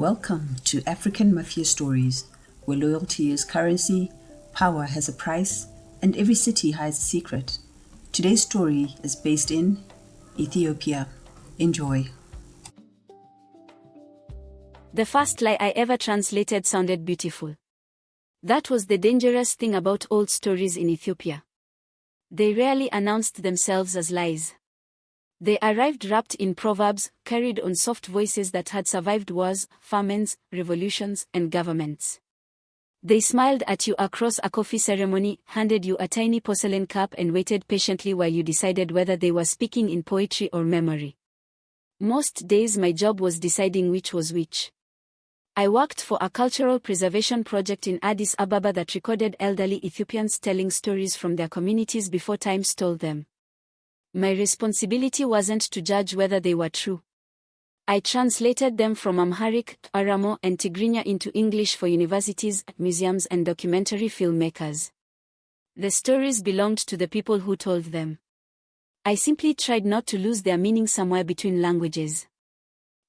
Welcome to African Mafia Stories, where loyalty is currency, power has a price, and every city hides a secret. Today's story is based in Ethiopia. Enjoy. The first lie I ever translated sounded beautiful. That was the dangerous thing about old stories in Ethiopia. They rarely announced themselves as lies. They arrived wrapped in proverbs, carried on soft voices that had survived wars, famines, revolutions, and governments. They smiled at you across a coffee ceremony, handed you a tiny porcelain cup and waited patiently while you decided whether they were speaking in poetry or memory. Most days my job was deciding which was which. I worked for a cultural preservation project in Addis Ababa that recorded elderly Ethiopians telling stories from their communities before time stole them. My responsibility wasn't to judge whether they were true. I translated them from Amharic, Oromo, and Tigrinya into English for universities, museums, and documentary filmmakers. The stories belonged to the people who told them. I simply tried not to lose their meaning somewhere between languages.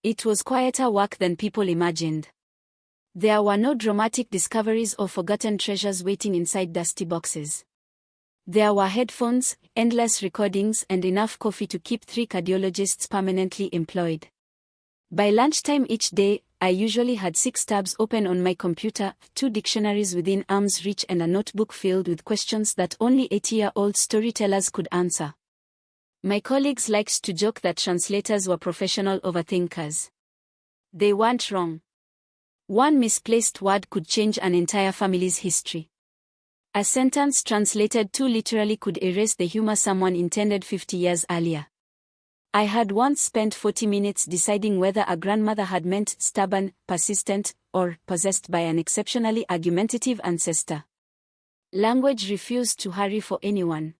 It was quieter work than people imagined. There were no dramatic discoveries or forgotten treasures waiting inside dusty boxes. There were headphones, endless recordings, and enough coffee to keep 3 cardiologists permanently employed. By lunchtime each day, I usually had 6 tabs open on my computer, 2 dictionaries within arm's reach, and a notebook filled with questions that only 80-year-old storytellers could answer. My colleagues liked to joke that translators were professional overthinkers. They weren't wrong. One misplaced word could change an entire family's history. A sentence translated too literally could erase the humor someone intended 50 years earlier. I had once spent 40 minutes deciding whether a grandmother had meant stubborn, persistent, or possessed by an exceptionally argumentative ancestor. Language refused to hurry for anyone.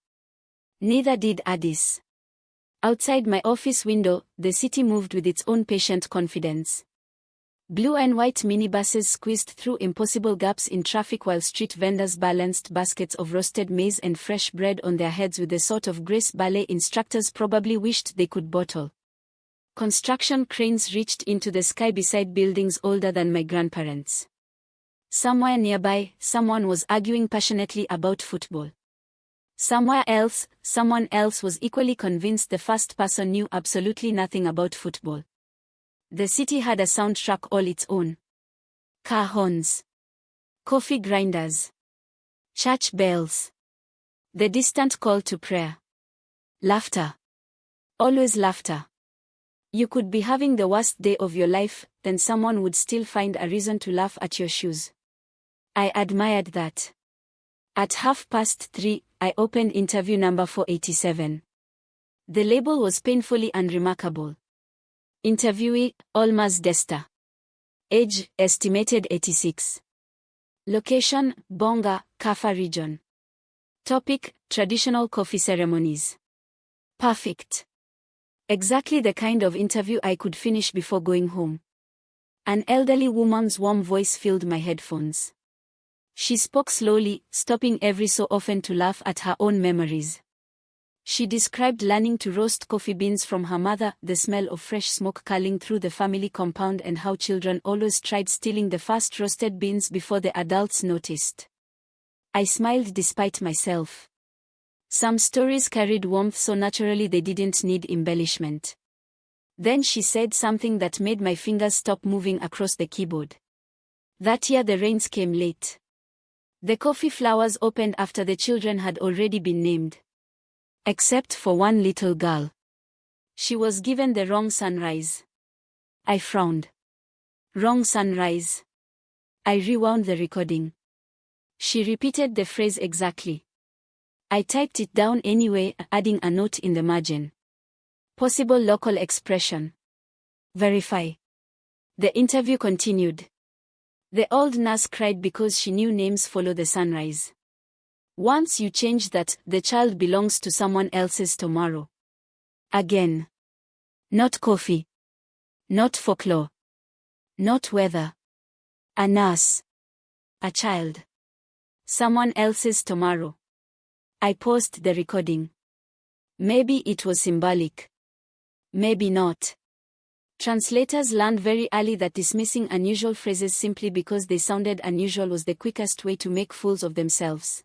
Neither did Addis. Outside my office window, the city moved with its own patient confidence. Blue and white minibuses squeezed through impossible gaps in traffic while street vendors balanced baskets of roasted maize and fresh bread on their heads with the sort of grace ballet instructors probably wished they could bottle. Construction cranes reached into the sky beside buildings older than my grandparents. Somewhere nearby, someone was arguing passionately about football. Somewhere else, someone else was equally convinced the first person knew absolutely nothing about football. The city had a soundtrack all its own. Car horns. Coffee grinders. Church bells. The distant call to prayer. Laughter. Always laughter. You could be having the worst day of your life, then someone would still find a reason to laugh at your shoes. I admired that. At 3:30, I opened interview number 487. The label was painfully unremarkable. Interviewee, Olmaz Desta. Age, estimated 86. Location, Bonga, Kaffa region. Topic, traditional coffee ceremonies. Perfect. Exactly the kind of interview I could finish before going home. An elderly woman's warm voice filled my headphones. She spoke slowly, stopping every so often to laugh at her own memories. She described learning to roast coffee beans from her mother, the smell of fresh smoke curling through the family compound, and how children always tried stealing the first roasted beans before the adults noticed. I smiled despite myself. Some stories carried warmth so naturally they didn't need embellishment. Then she said something that made my fingers stop moving across the keyboard. That year the rains came late. The coffee flowers opened after the children had already been named. Except for one little girl. She was given the wrong sunrise. I frowned. Wrong sunrise. I rewound the recording. She repeated the phrase exactly. I typed it down anyway, adding a note in the margin. Possible local expression. Verify. The interview continued. The old nurse cried because she knew names follow the sunrise. Once you change that, the child belongs to someone else's tomorrow. Again. Not coffee. Not folklore. Not weather. A nurse. A child. Someone else's tomorrow. I paused the recording. Maybe it was symbolic. Maybe not. Translators learned very early that dismissing unusual phrases simply because they sounded unusual was the quickest way to make fools of themselves.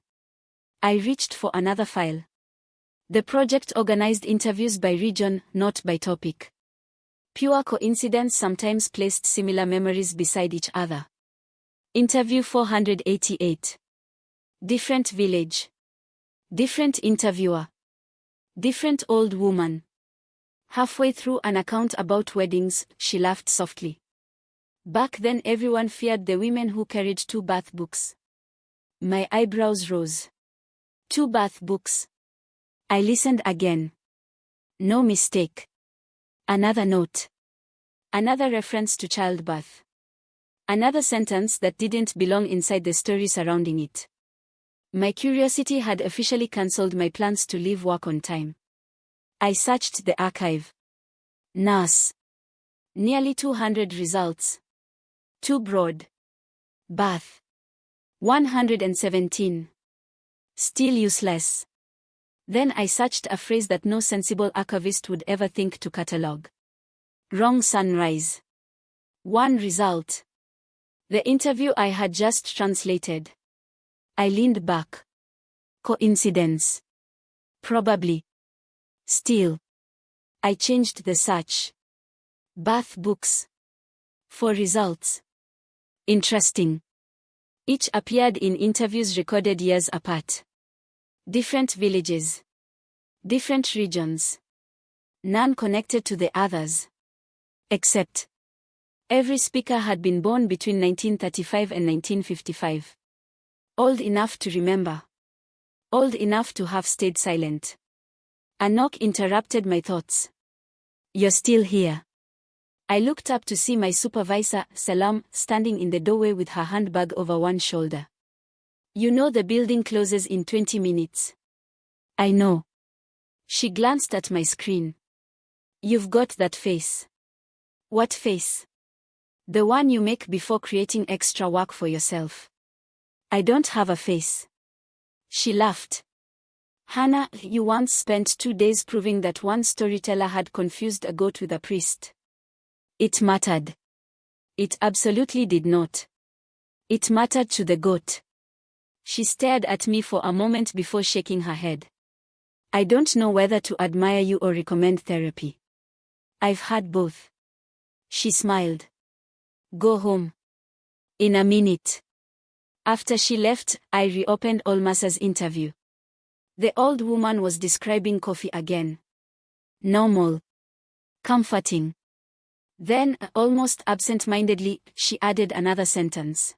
I reached for another file. The project organized interviews by region, not by topic. Pure coincidence sometimes placed similar memories beside each other. Interview 488. Different village. Different interviewer. Different old woman. Halfway through an account about weddings, she laughed softly. Back then everyone feared the women who carried 2 bath books. My eyebrows rose. 2 bath books. I listened again. No mistake. Another note. Another reference to childbirth. Another sentence that didn't belong inside the story surrounding it. My curiosity had officially cancelled my plans to leave work on time. I searched the archive. Nurse. Nearly 200 results. 2 broad. Bath. 117. Still useless. Then I searched a phrase that no sensible archivist would ever think to catalogue. Wrong sunrise. 1 result. The interview I had just translated. I leaned back. Coincidence. Probably. Still. I changed the search. Bath books. 4 results. Interesting. Each appeared in interviews recorded years apart. Different villages. Different regions. None connected to the others. Except. Every speaker had been born between 1935 and 1955. Old enough to remember. Old enough to have stayed silent. A knock interrupted my thoughts. You're still here. I looked up to see my supervisor, Salam, standing in the doorway with her handbag over one shoulder. You know the building closes in 20 minutes. I know. She glanced at my screen. You've got that face. What face? The one you make before creating extra work for yourself. I don't have a face. She laughed. Hana, you once spent 2 days proving that one storyteller had confused a goat with a priest. It mattered. It absolutely did not. It mattered to the goat. She stared at me for a moment before shaking her head. I don't know whether to admire you or recommend therapy. I've had both. She smiled. Go home. In a minute. After she left, I reopened Olmasa's interview. The old woman was describing coffee again. Normal. Comforting. Then, almost absent-mindedly, she added another sentence.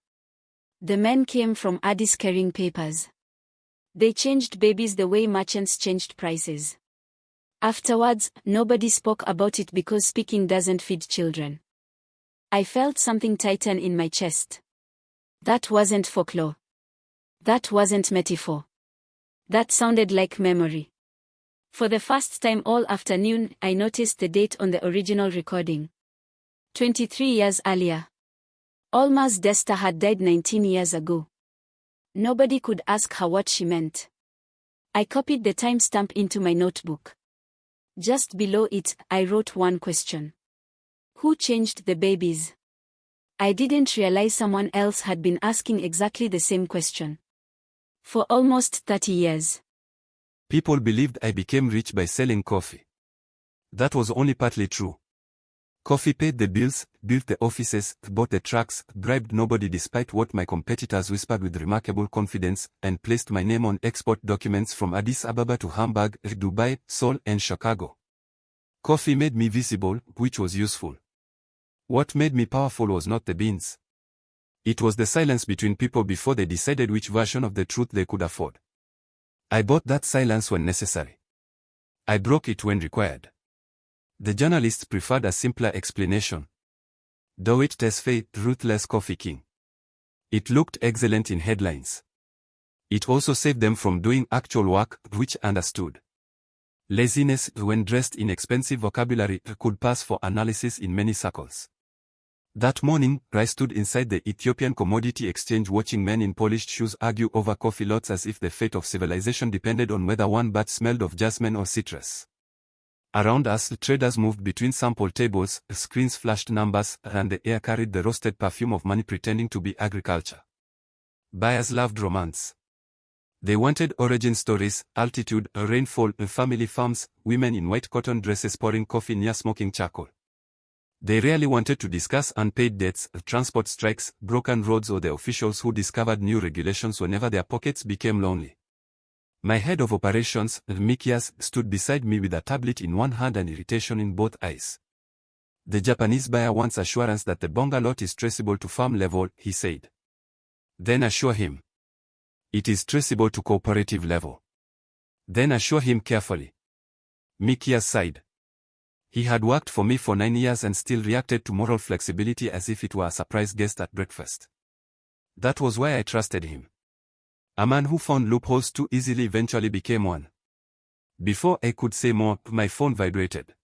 The men came from Addis carrying papers. They changed babies the way merchants changed prices. Afterwards, nobody spoke about it because speaking doesn't feed children. I felt something tighten in my chest. That wasn't folklore. That wasn't metaphor. That sounded like memory. For the first time all afternoon, I noticed the date on the original recording. 23 years earlier. Olma's Desta had died 19 years ago. Nobody could ask her what she meant. I copied the timestamp into my notebook. Just below it, I wrote one question. Who changed the babies? I didn't realize someone else had been asking exactly the same question. For almost 30 years. People believed I became rich by selling coffee. That was only partly true. Coffee paid the bills, built the offices, bought the trucks, bribed nobody despite what my competitors whispered with remarkable confidence, and placed my name on export documents from Addis Ababa to Hamburg, Dubai, Seoul, and Chicago. Coffee made me visible, which was useful. What made me powerful was not the beans. It was the silence between people before they decided which version of the truth they could afford. I bought that silence when necessary. I broke it when required. The journalists preferred a simpler explanation. Dawit Tesfaye, ruthless coffee king. It looked excellent in headlines. It also saved them from doing actual work, which understood. Laziness, when dressed in expensive vocabulary, could pass for analysis in many circles. That morning, I stood inside the Ethiopian commodity exchange watching men in polished shoes argue over coffee lots as if the fate of civilization depended on whether one batch smelled of jasmine or citrus. Around us, traders moved between sample tables, screens flashed numbers, and the air carried the roasted perfume of money pretending to be agriculture. Buyers loved romance. They wanted origin stories, altitude, rainfall, family farms, women in white cotton dresses pouring coffee near smoking charcoal. They rarely wanted to discuss unpaid debts, transport strikes, broken roads, or the officials who discovered new regulations whenever their pockets became lonely. My head of operations, Mikias, stood beside me with a tablet in one hand and irritation in both eyes. The Japanese buyer wants assurance that the bonga lot is traceable to farm level, he said. Then assure him. It is traceable to cooperative level. Then assure him carefully. Mikias sighed. He had worked for me for 9 years and still reacted to moral flexibility as if it were a surprise guest at breakfast. That was why I trusted him. A man who found loopholes too easily eventually became one. Before I could say more, my phone vibrated.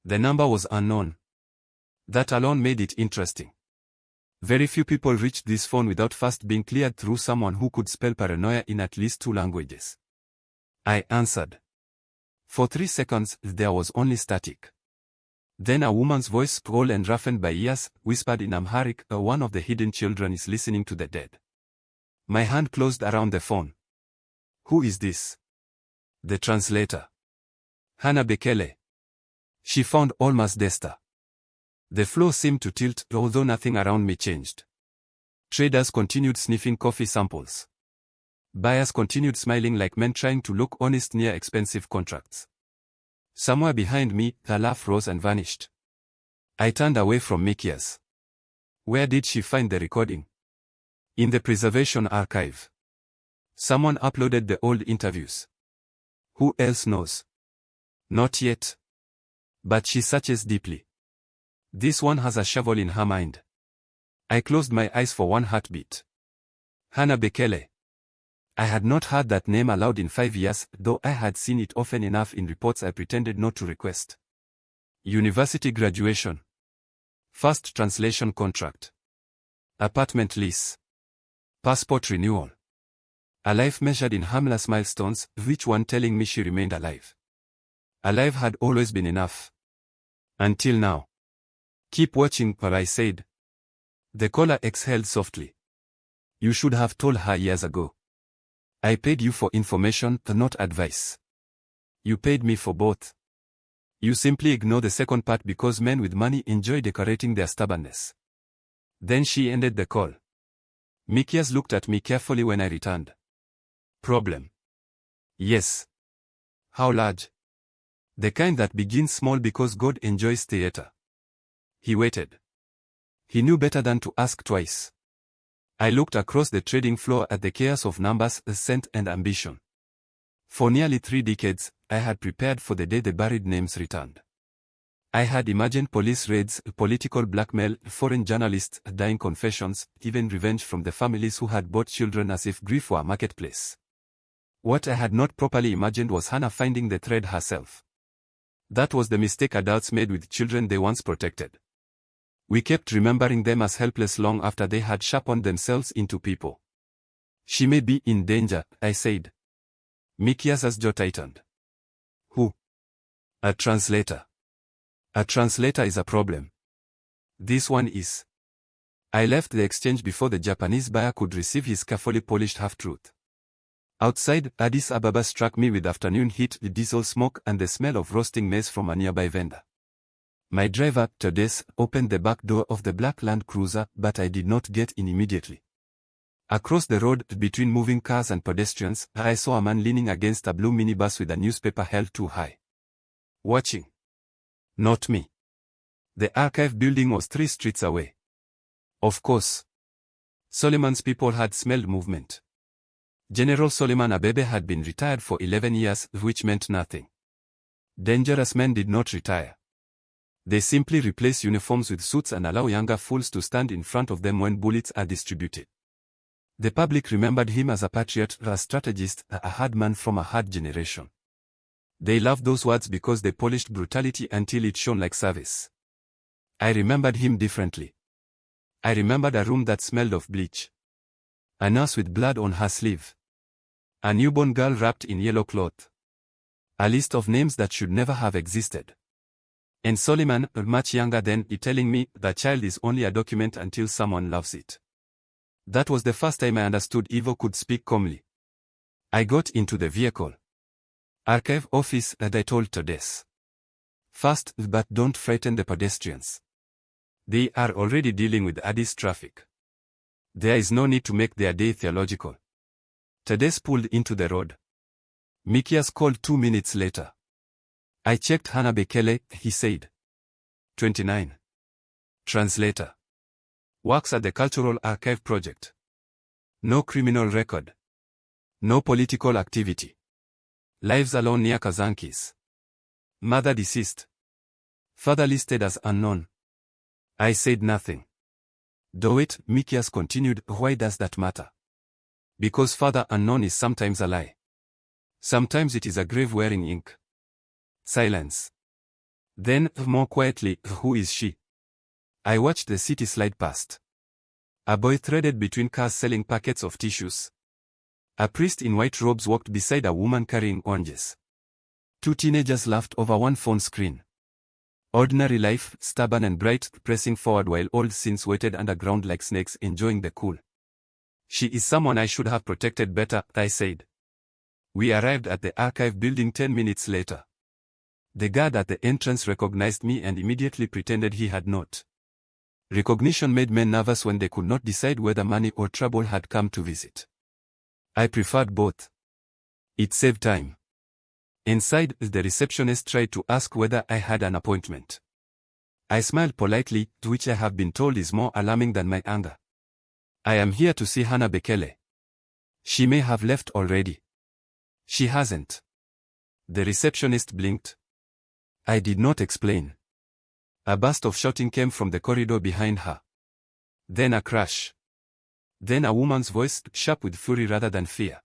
The number was unknown. That alone made it interesting. Very few people reached this phone without first being cleared through someone who could spell paranoia in at least 2 languages. I answered. For 3 seconds, there was only static. Then a woman's voice, old and roughened by years, whispered in Amharic, "One of the hidden children is listening to the dead." My hand closed around the phone. Who is this? The translator. Hana Bekele. She found Olmas Desta. The floor seemed to tilt, although nothing around me changed. Traders continued sniffing coffee samples. Buyers continued smiling like men trying to look honest near expensive contracts. Somewhere behind me, her laugh rose and vanished. I turned away from Mikias. Where did she find the recording? In the preservation archive. Someone uploaded the old interviews. Who else knows? Not yet. But she searches deeply. This one has a shovel in her mind. I closed my eyes for one heartbeat. Hana Bekele. I had not heard that name aloud in 5 years, though I had seen it often enough in reports I pretended not to request. University graduation. First translation contract. Apartment lease. Passport renewal. A life measured in harmless milestones, each one telling me she remained alive. Alive had always been enough. Until now. Keep watching, I said. The caller exhaled softly. You should have told her years ago. I paid you for information, not advice. You paid me for both. You simply ignore the second part because men with money enjoy decorating their stubbornness. Then she ended the call. Mikias looked at me carefully when I returned. Problem. Yes. How large? The kind that begins small because God enjoys theater. He waited. He knew better than to ask twice. I looked across the trading floor at the chaos of numbers, scent and ambition. For nearly 3 decades, I had prepared for the day the buried names returned. I had imagined police raids, political blackmail, foreign journalists, dying confessions, even revenge from the families who had bought children as if grief were a marketplace. What I had not properly imagined was Hana finding the thread herself. That was the mistake adults made with children they once protected. We kept remembering them as helpless long after they had sharpened themselves into people. She may be in danger, I said. Mikias's jaw tightened. Who? A translator. A translator is a problem. This one is. I left the exchange before the Japanese buyer could receive his carefully polished half-truth. Outside, Addis Ababa struck me with afternoon heat, the diesel smoke and the smell of roasting maize from a nearby vendor. My driver, Todes, opened the back door of the black Land Cruiser, but I did not get in immediately. Across the road, between moving cars and pedestrians, I saw a man leaning against a blue minibus with a newspaper held too high. Watching. Not me. The archive building was 3 streets away. Of course. Suleiman's people had smelled movement. General Suleiman Abebe had been retired for 11 years, which meant nothing. Dangerous men did not retire. They simply replace uniforms with suits and allow younger fools to stand in front of them when bullets are distributed. The public remembered him as a patriot, a strategist, a hard man from a hard generation. They loved those words because they polished brutality until it shone like service. I remembered him differently. I remembered a room that smelled of bleach. A nurse with blood on her sleeve. A newborn girl wrapped in yellow cloth. A list of names that should never have existed. And Soliman, much younger than me, telling me the child is only a document until someone loves it. That was the first time I understood Ivo could speak calmly. I got into the vehicle. Archive office, and I told Todes. Fast, but don't frighten the pedestrians. They are already dealing with Addis traffic. There is no need to make their day theological. Todes pulled into the road. Mikias called 2 minutes later. I checked Hana Bekele, he said. 29. Translator. Works at the Cultural Archive Project. No criminal record. No political activity. Lives alone near Kazankis. Mother deceased. Father listed as unknown. I said nothing. Dawit, Mikias continued, why does that matter? Because father unknown is sometimes a lie. Sometimes it is a grave wearing ink. Silence. Then, more quietly, who is she? I watched the city slide past. A boy threaded between cars selling packets of tissues. A priest in white robes walked beside a woman carrying oranges. 2 teenagers laughed over one phone screen. Ordinary life, stubborn and bright, pressing forward while old sins waited underground like snakes enjoying the cool. She is someone I should have protected better, I said. We arrived at the archive building 10 minutes later. The guard at the entrance recognized me and immediately pretended he had not. Recognition made men nervous when they could not decide whether money or trouble had come to visit. I preferred both. It saved time. Inside, the receptionist tried to ask whether I had an appointment. I smiled politely, which I have been told is more alarming than my anger. I am here to see Hana Bekele. She may have left already. She hasn't. The receptionist blinked. I did not explain. A burst of shouting came from the corridor behind her. Then a crash. Then a woman's voice, sharp with fury rather than fear.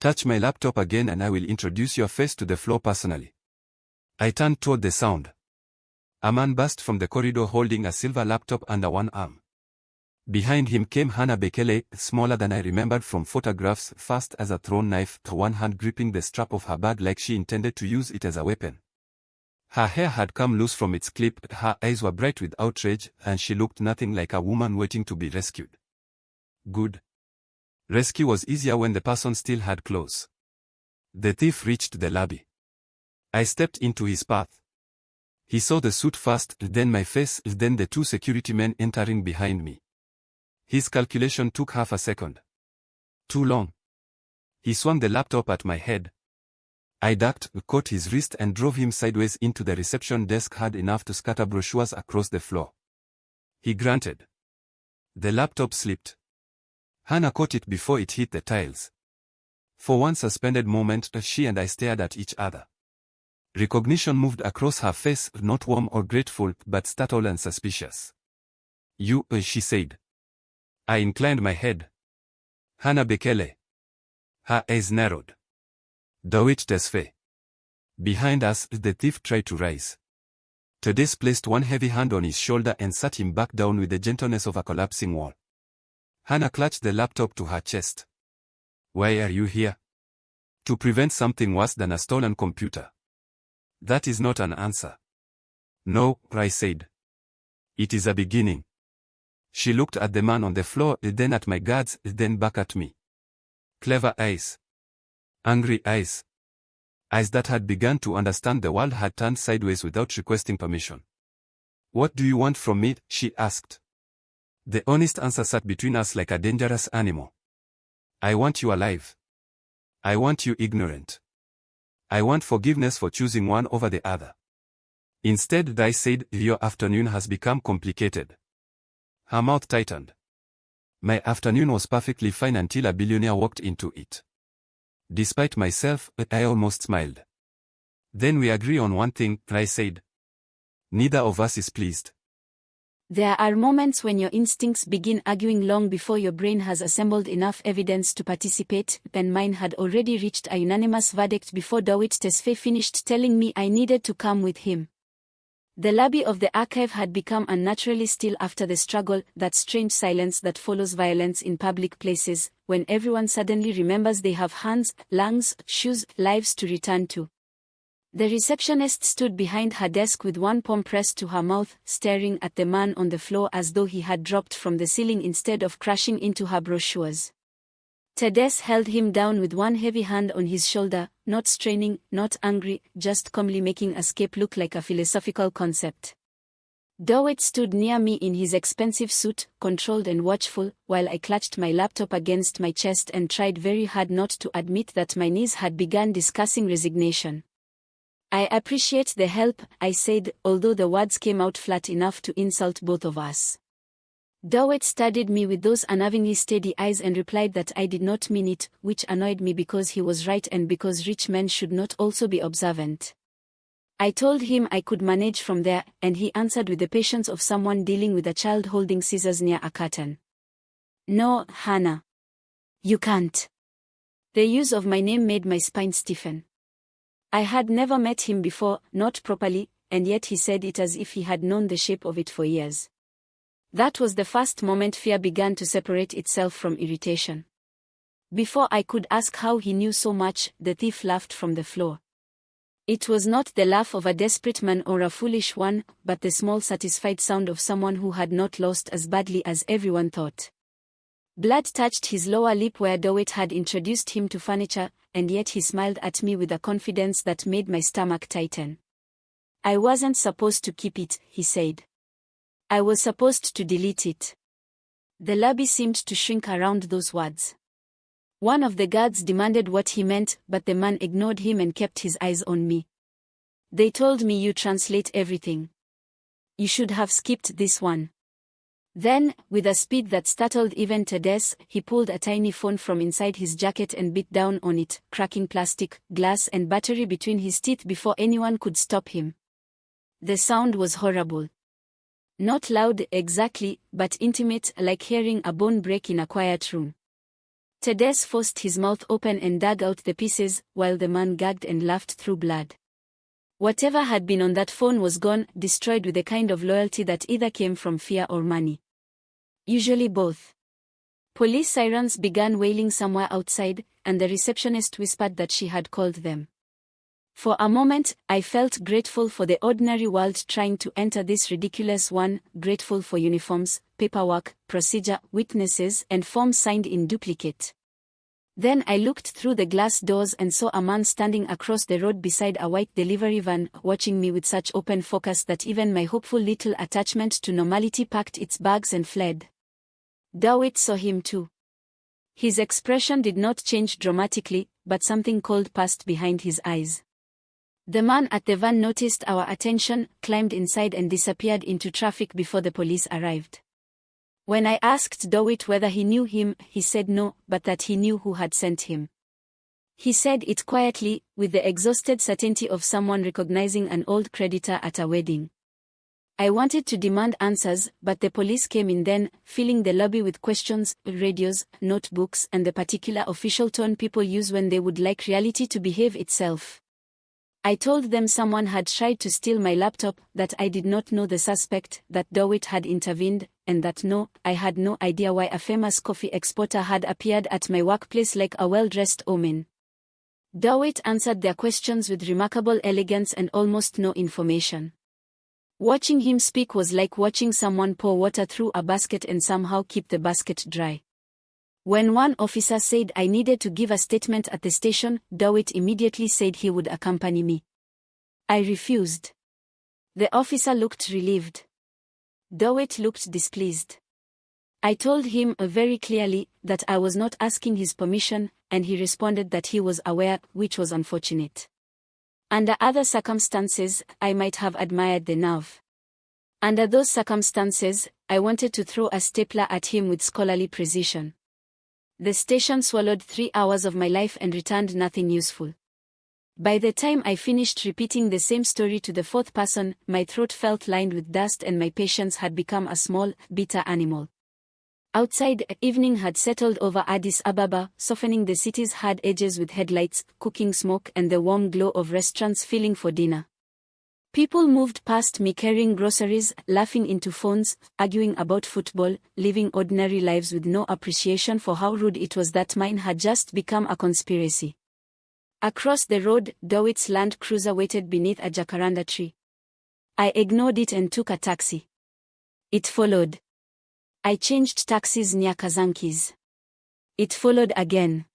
Touch my laptop again and I will introduce your face to the floor personally. I turned toward the sound. A man burst from the corridor holding a silver laptop under one arm. Behind him came Hana Bekele, smaller than I remembered from photographs, fast as a thrown knife, one hand gripping the strap of her bag like she intended to use it as a weapon. Her hair had come loose from its clip, her eyes were bright with outrage, and she looked nothing like a woman waiting to be rescued. Good. Rescue was easier when the person still had clothes. The thief reached the lobby. I stepped into his path. He saw the suit first, then my face, then the 2 security men entering behind me. His calculation took half a second. Too long. He swung the laptop at my head. I ducked, caught his wrist and drove him sideways into the reception desk hard enough to scatter brochures across the floor. He grunted. The laptop slipped. Hana caught it before it hit the tiles. For one suspended moment, she and I stared at each other. Recognition moved across her face, not warm or grateful, but startled and suspicious. You, she said. I inclined my head. Hana Bekele. Her eyes narrowed. Dawit Tesfaye. Behind us, the thief tried to rise. Todes placed one heavy hand on his shoulder and sat him back down with the gentleness of a collapsing wall. Hana clutched the laptop to her chest. Why are you here? To prevent something worse than a stolen computer. That is not an answer. No, I said. It is a beginning. She looked at the man on the floor, then at my guards, then back at me. Clever eyes. Angry eyes. Eyes that had begun to understand the world had turned sideways without requesting permission. What do you want from me? She asked. The honest answer sat between us like a dangerous animal. I want you alive. I want you ignorant. I want forgiveness for choosing one over the other. Instead, I said, your afternoon has become complicated. Her mouth tightened. My afternoon was perfectly fine until a billionaire walked into it. Despite myself, I almost smiled. Then we agree on one thing, I said. Neither of us is pleased. There are moments when your instincts begin arguing long before your brain has assembled enough evidence to participate, and mine had already reached a unanimous verdict before Dawit Tesfaye finished telling me I needed to come with him. The lobby of the archive had become unnaturally still after the struggle, that strange silence that follows violence in public places, when everyone suddenly remembers they have hands, lungs, shoes, lives to return to. The receptionist stood behind her desk with one palm pressed to her mouth, staring at the man on the floor as though he had dropped from the ceiling instead of crashing into her brochures. Tedesz held him down with one heavy hand on his shoulder, not straining, not angry, just calmly making escape look like a philosophical concept. Dawit stood near me in his expensive suit, controlled and watchful, while I clutched my laptop against my chest and tried very hard not to admit that my knees had begun discussing resignation. "I appreciate the help," I said, although the words came out flat enough to insult both of us. Dawit studied me with those unnervingly steady eyes and replied that I did not mean it, which annoyed me because he was right and because rich men should not also be observant. I told him I could manage from there, and he answered with the patience of someone dealing with a child holding scissors near a curtain. "No, Hana. You can't." The use of my name made my spine stiffen. I had never met him before, not properly, and yet he said it as if he had known the shape of it for years. That was the first moment fear began to separate itself from irritation. Before I could ask how he knew so much, the thief laughed from the floor. It was not the laugh of a desperate man or a foolish one, but the small satisfied sound of someone who had not lost as badly as everyone thought. Blood touched his lower lip where Dawit had introduced him to furniture, and yet he smiled at me with a confidence that made my stomach tighten. "I wasn't supposed to keep it," he said. "I was supposed to delete it." The lobby seemed to shrink around those words. One of the guards demanded what he meant, but the man ignored him and kept his eyes on me. "They told me you translate everything. You should have skipped this one." Then, with a speed that startled even Tedesz, he pulled a tiny phone from inside his jacket and bit down on it, cracking plastic, glass and battery between his teeth before anyone could stop him. The sound was horrible. Not loud exactly, but intimate, like hearing a bone break in a quiet room. Tedesz forced his mouth open and dug out the pieces, while the man gagged and laughed through blood. Whatever had been on that phone was gone, destroyed with a kind of loyalty that either came from fear or money. Usually both. Police sirens began wailing somewhere outside, and the receptionist whispered that she had called them. For a moment, I felt grateful for the ordinary world trying to enter this ridiculous one, grateful for uniforms, paperwork, procedure, witnesses, and forms signed in duplicate. Then I looked through the glass doors and saw a man standing across the road beside a white delivery van, watching me with such open focus that even my hopeful little attachment to normality packed its bags and fled. Dawit saw him too. His expression did not change dramatically, but something cold passed behind his eyes. The man at the van noticed our attention, climbed inside and disappeared into traffic before the police arrived. When I asked Dawit whether he knew him, he said no, but that he knew who had sent him. He said it quietly, with the exhausted certainty of someone recognizing an old creditor at a wedding. I wanted to demand answers, but the police came in then, filling the lobby with questions, radios, notebooks, and the particular official tone people use when they would like reality to behave itself. I told them someone had tried to steal my laptop, that I did not know the suspect, that Dawit had intervened, and that no, I had no idea why a famous coffee exporter had appeared at my workplace like a well-dressed omen. Dawit answered their questions with remarkable elegance and almost no information. Watching him speak was like watching someone pour water through a basket and somehow keep the basket dry. When one officer said I needed to give a statement at the station, Dawit immediately said he would accompany me. I refused. The officer looked relieved. Dawit looked displeased. I told him very clearly that I was not asking his permission, and he responded that he was aware, which was unfortunate. Under other circumstances, I might have admired the nerve. Under those circumstances, I wanted to throw a stapler at him with scholarly precision. The station swallowed 3 hours of my life and returned nothing useful. By the time I finished repeating the same story to the fourth person, my throat felt lined with dust and my patience had become a small, bitter animal. Outside, evening had settled over Addis Ababa, softening the city's hard edges with headlights, cooking smoke and the warm glow of restaurants filling for dinner. People moved past me carrying groceries, laughing into phones, arguing about football, living ordinary lives with no appreciation for how rude it was that mine had just become a conspiracy. Across the road, Dawit's Land Cruiser waited beneath a jacaranda tree. I ignored it and took a taxi. It followed. I changed taxis near Kazanki's. It followed again.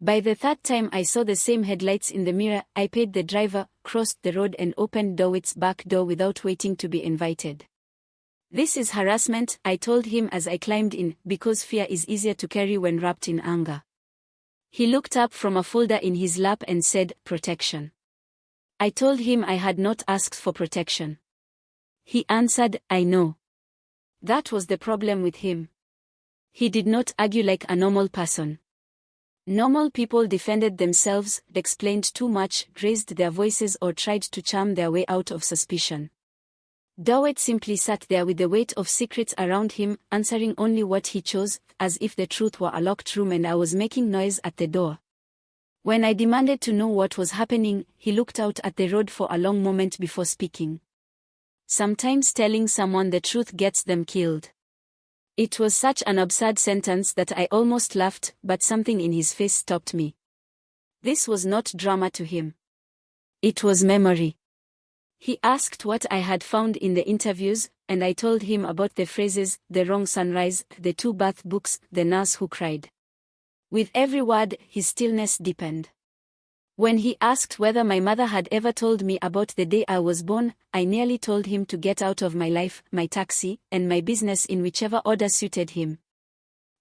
By the third time I saw the same headlights in the mirror, I paid the driver, crossed the road and opened Dawit's back door without waiting to be invited. This is harassment, I told him as I climbed in, because fear is easier to carry when wrapped in anger. He looked up from a folder in his lap and said, protection. I told him I had not asked for protection. He answered, I know. That was the problem with him. He did not argue like a normal person. Normal people defended themselves, explained too much, raised their voices or tried to charm their way out of suspicion. Dawit simply sat there with the weight of secrets around him, answering only what he chose, as if the truth were a locked room and I was making noise at the door. When I demanded to know what was happening, he looked out at the road for a long moment before speaking. Sometimes telling someone the truth gets them killed. It was such an absurd sentence that I almost laughed, but something in his face stopped me. This was not drama to him. It was memory. He asked what I had found in the interviews, and I told him about the phrases, the wrong sunrise, the 2 bath books, the nurse who cried. With every word, his stillness deepened. When he asked whether my mother had ever told me about the day I was born, I nearly told him to get out of my life, my taxi, and my business in whichever order suited him.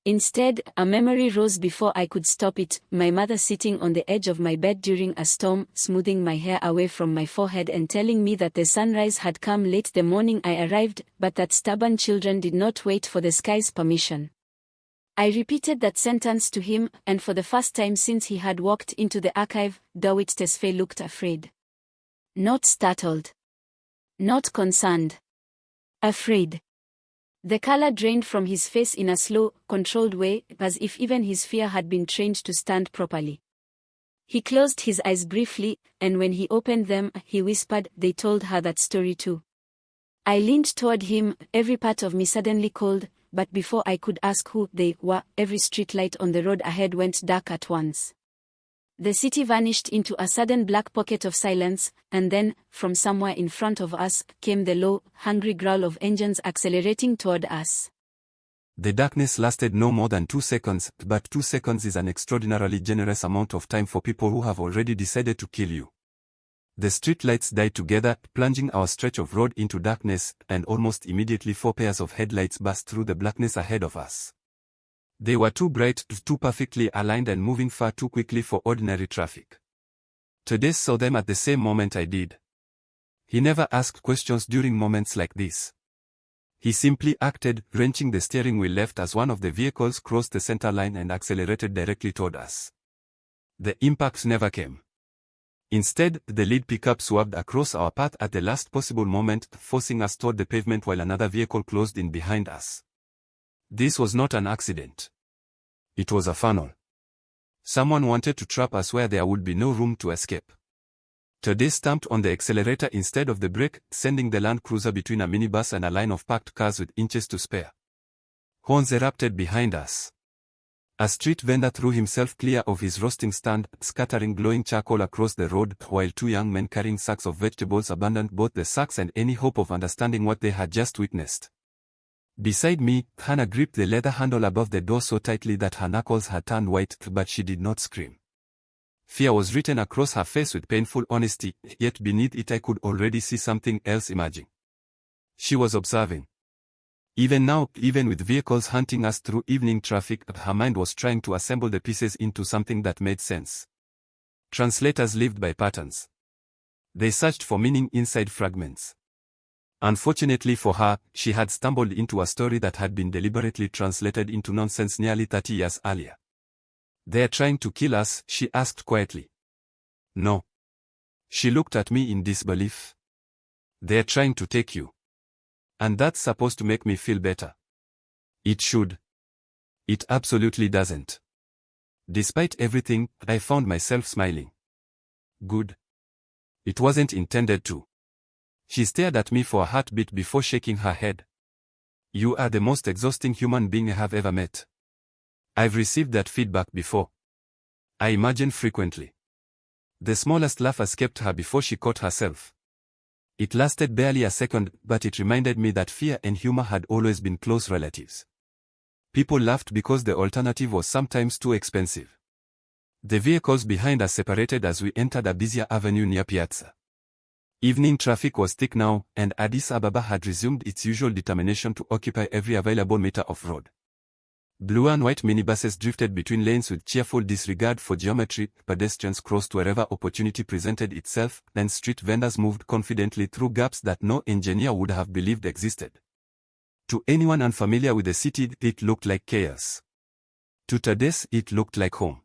Instead, a memory rose before I could stop it, my mother sitting on the edge of my bed during a storm, smoothing my hair away from my forehead and telling me that the sunrise had come late the morning I arrived, but that stubborn children did not wait for the sky's permission. I repeated that sentence to him, and for the first time since he had walked into the archive, Dawit Tesfaye looked afraid. Not startled. Not concerned. Afraid. The color drained from his face in a slow, controlled way, as if even his fear had been trained to stand properly. He closed his eyes briefly, and when he opened them, he whispered, they told her that story too. I leaned toward him, every part of me suddenly cold, but before I could ask who they were, every streetlight on the road ahead went dark at once. The city vanished into a sudden black pocket of silence, and then, from somewhere in front of us, came the low, hungry growl of engines accelerating toward us. The darkness lasted no more than 2 seconds, but 2 seconds is an extraordinarily generous amount of time for people who have already decided to kill you. The streetlights died together, plunging our stretch of road into darkness, and almost immediately 4 pairs of headlights burst through the blackness ahead of us. They were too bright, too perfectly aligned and moving far too quickly for ordinary traffic. Today's saw them at the same moment I did. He never asked questions during moments like this. He simply acted, wrenching the steering wheel left as one of the vehicles crossed the center line and accelerated directly toward us. The impact never came. Instead, the lead pickup swerved across our path at the last possible moment, forcing us toward the pavement while another vehicle closed in behind us. This was not an accident. It was a funnel. Someone wanted to trap us where there would be no room to escape. Today stamped on the accelerator instead of the brake, sending the Land Cruiser between a minibus and a line of parked cars with inches to spare. Horns erupted behind us. A street vendor threw himself clear of his roasting stand, scattering glowing charcoal across the road, while 2 young men carrying sacks of vegetables abandoned both the sacks and any hope of understanding what they had just witnessed. Beside me, Hana gripped the leather handle above the door so tightly that her knuckles had turned white, but she did not scream. Fear was written across her face with painful honesty, yet beneath it I could already see something else emerging. She was observing. Even now, even with vehicles hunting us through evening traffic, her mind was trying to assemble the pieces into something that made sense. Translators lived by patterns. They searched for meaning inside fragments. Unfortunately for her, she had stumbled into a story that had been deliberately translated into nonsense nearly 30 years earlier. "They're trying to kill us?" she asked quietly. "No." She looked at me in disbelief. "They're trying to take you. And that's supposed to make me feel better." It should. It absolutely doesn't. Despite everything, I found myself smiling. Good. It wasn't intended to. She stared at me for a heartbeat before shaking her head. "You are the most exhausting human being I have ever met." I've received that feedback before. I imagine frequently. The smallest laugh escaped her before she caught herself. It lasted barely a second, but it reminded me that fear and humor had always been close relatives. People laughed because the alternative was sometimes too expensive. The vehicles behind us separated as we entered a busier avenue near Piazza. Evening traffic was thick now, and Addis Ababa had resumed its usual determination to occupy every available meter of road. Blue and white minibuses drifted between lanes with cheerful disregard for geometry, pedestrians crossed wherever opportunity presented itself, and street vendors moved confidently through gaps that no engineer would have believed existed. To anyone unfamiliar with the city, it looked like chaos. To Tades, it looked like home.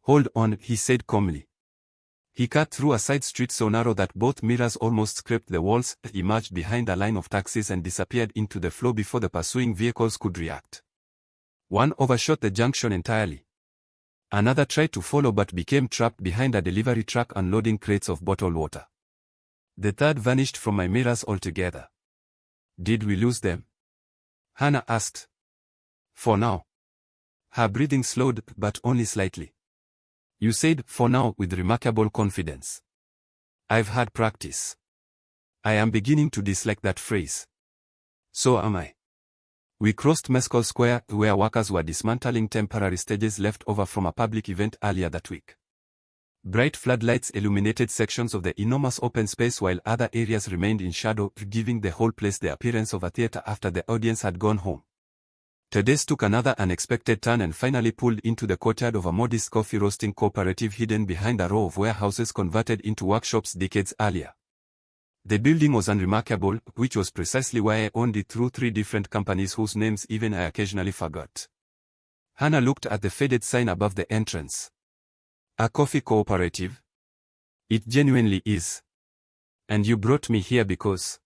"Hold on," he said calmly. He cut through a side street so narrow that both mirrors almost scraped the walls, emerged behind a line of taxis and disappeared into the flow before the pursuing vehicles could react. One overshot the junction entirely. Another tried to follow but became trapped behind a delivery truck unloading crates of bottled water. The third vanished from my mirrors altogether. "Did we lose them?" Hana asked. "For now." Her breathing slowed, but only slightly. "You said, 'for now,' with remarkable confidence." "I've had practice." I am beginning to dislike that phrase. So am I. We crossed Mescal Square, where workers were dismantling temporary stages left over from a public event earlier that week. Bright floodlights illuminated sections of the enormous open space while other areas remained in shadow, giving the whole place the appearance of a theater after the audience had gone home. Tades took another unexpected turn and finally pulled into the courtyard of a modest coffee roasting cooperative hidden behind a row of warehouses converted into workshops decades earlier. The building was unremarkable, which was precisely why I owned it through 3 different companies whose names even I occasionally forgot. Hana looked at the faded sign above the entrance. "A coffee cooperative?" "It genuinely is. And you brought me here because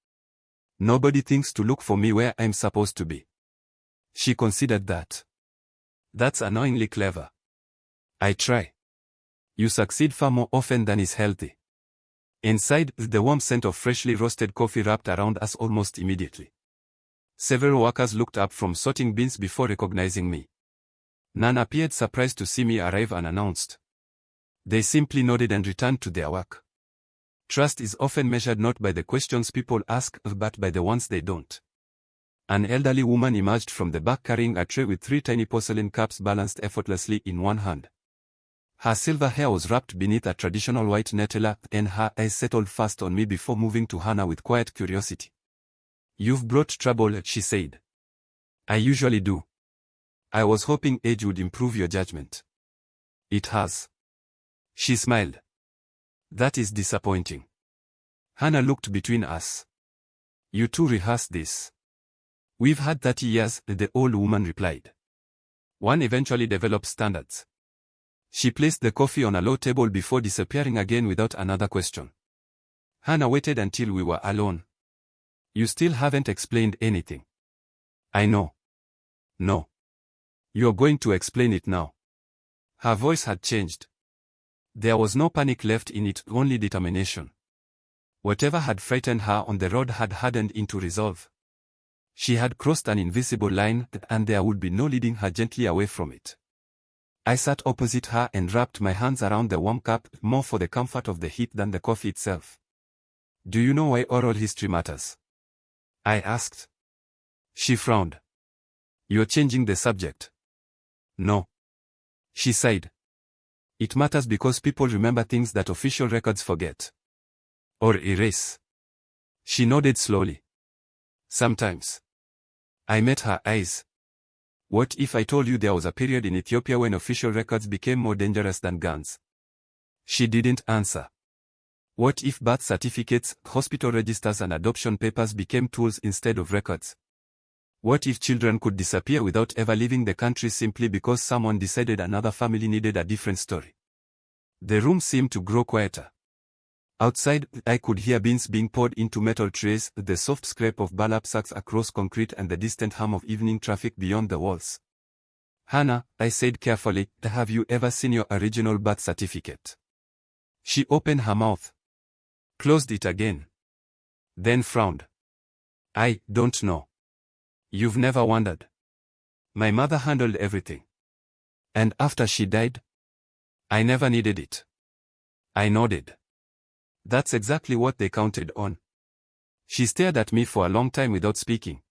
nobody thinks to look for me where I'm supposed to be." She considered that. "That's annoyingly clever." "I try." "You succeed far more often than is healthy." Inside, the warm scent of freshly roasted coffee wrapped around us almost immediately. Several workers looked up from sorting bins before recognizing me. None appeared surprised to see me arrive unannounced. They simply nodded and returned to their work. Trust is often measured not by the questions people ask, but by the ones they don't. An elderly woman emerged from the back carrying a tray with 3 tiny porcelain cups balanced effortlessly in one hand. Her silver hair was wrapped beneath a traditional white netela, and her eyes settled fast on me before moving to Hana with quiet curiosity. "You've brought trouble," she said. "I usually do. I was hoping age would improve your judgment." "It has." She smiled. "That is disappointing." Hana looked between us. "You two rehearsed this." "We've had 30 years," the old woman replied. "One eventually develops standards." She placed the coffee on a low table before disappearing again without another question. Hana waited until we were alone. "You still haven't explained anything." "I know." "No. You're going to explain it now." Her voice had changed. There was no panic left in it, only determination. Whatever had frightened her on the road had hardened into resolve. She had crossed an invisible line, and there would be no leading her gently away from it. I sat opposite her and wrapped my hands around the warm cup, more for the comfort of the heat than the coffee itself. "Do you know why oral history matters?" I asked. She frowned. "You're changing the subject." "No." She sighed. "It matters because people remember things that official records forget. Or erase." She nodded slowly. "Sometimes." I met her eyes. "What if I told you there was a period in Ethiopia when official records became more dangerous than guns?" She didn't answer. "What if birth certificates, hospital registers and adoption papers became tools instead of records? What if children could disappear without ever leaving the country simply because someone decided another family needed a different story?" The room seemed to grow quieter. Outside, I could hear beans being poured into metal trays, the soft scrape of burlap sacks across concrete and the distant hum of evening traffic beyond the walls. "Hana," I said carefully, "have you ever seen your original birth certificate?" She opened her mouth, closed it again, then frowned. "I don't know." "You've never wondered?" "My mother handled everything. And after she died, I never needed it." I nodded. That's exactly what they counted on. She stared at me for a long time without speaking.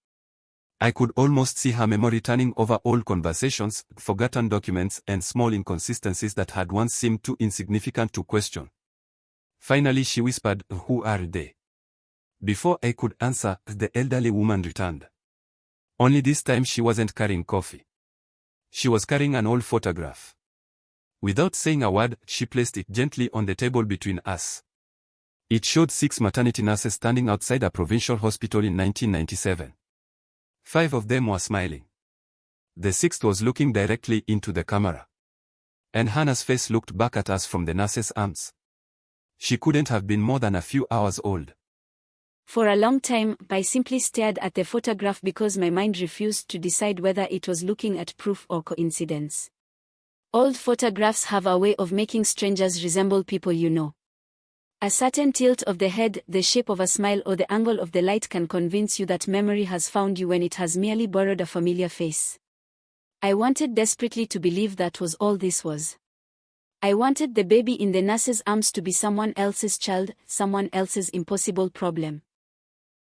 I could almost see her memory turning over old conversations, forgotten documents, and small inconsistencies that had once seemed too insignificant to question. Finally she whispered, "Who are they?" Before I could answer, the elderly woman returned. Only this time she wasn't carrying coffee. She was carrying an old photograph. Without saying a word, she placed it gently on the table between us. It showed 6 maternity nurses standing outside a provincial hospital in 1997. 5 of them were smiling. The 6th was looking directly into the camera. And Hannah's face looked back at us from the nurse's arms. She couldn't have been more than a few hours old. For a long time, I simply stared at the photograph because my mind refused to decide whether it was looking at proof or coincidence. Old photographs have a way of making strangers resemble people you know. A certain tilt of the head, the shape of a smile, or the angle of the light can convince you that memory has found you when it has merely borrowed a familiar face. I wanted desperately to believe that was all this was. I wanted the baby in the nurse's arms to be someone else's child, someone else's impossible problem.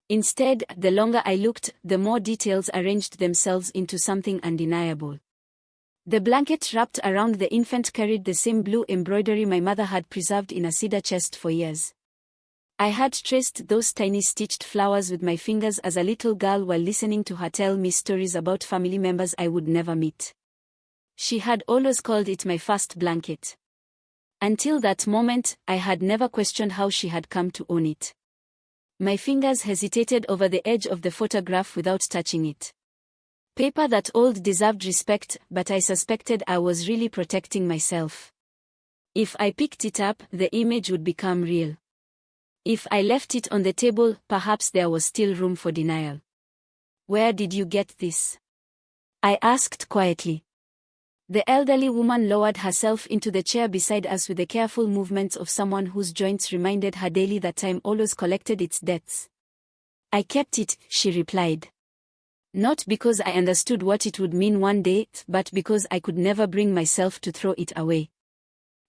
Instead, the longer I looked, the more details arranged themselves into something undeniable. The blanket wrapped around the infant carried the same blue embroidery my mother had preserved in a cedar chest for years. I had traced those tiny stitched flowers with my fingers as a little girl while listening to her tell me stories about family members I would never meet. She had always called it my first blanket. Until that moment, I had never questioned how she had come to own it. My fingers hesitated over the edge of the photograph without touching it. Paper that old deserved respect, but I suspected I was really protecting myself. If I picked it up, the image would become real. If I left it on the table, perhaps there was still room for denial. "Where did you get this?" I asked quietly. The elderly woman lowered herself into the chair beside us with the careful movements of someone whose joints reminded her daily that time always collected its debts. "I kept it," she replied. "Not because I understood what it would mean one day, but because I could never bring myself to throw it away."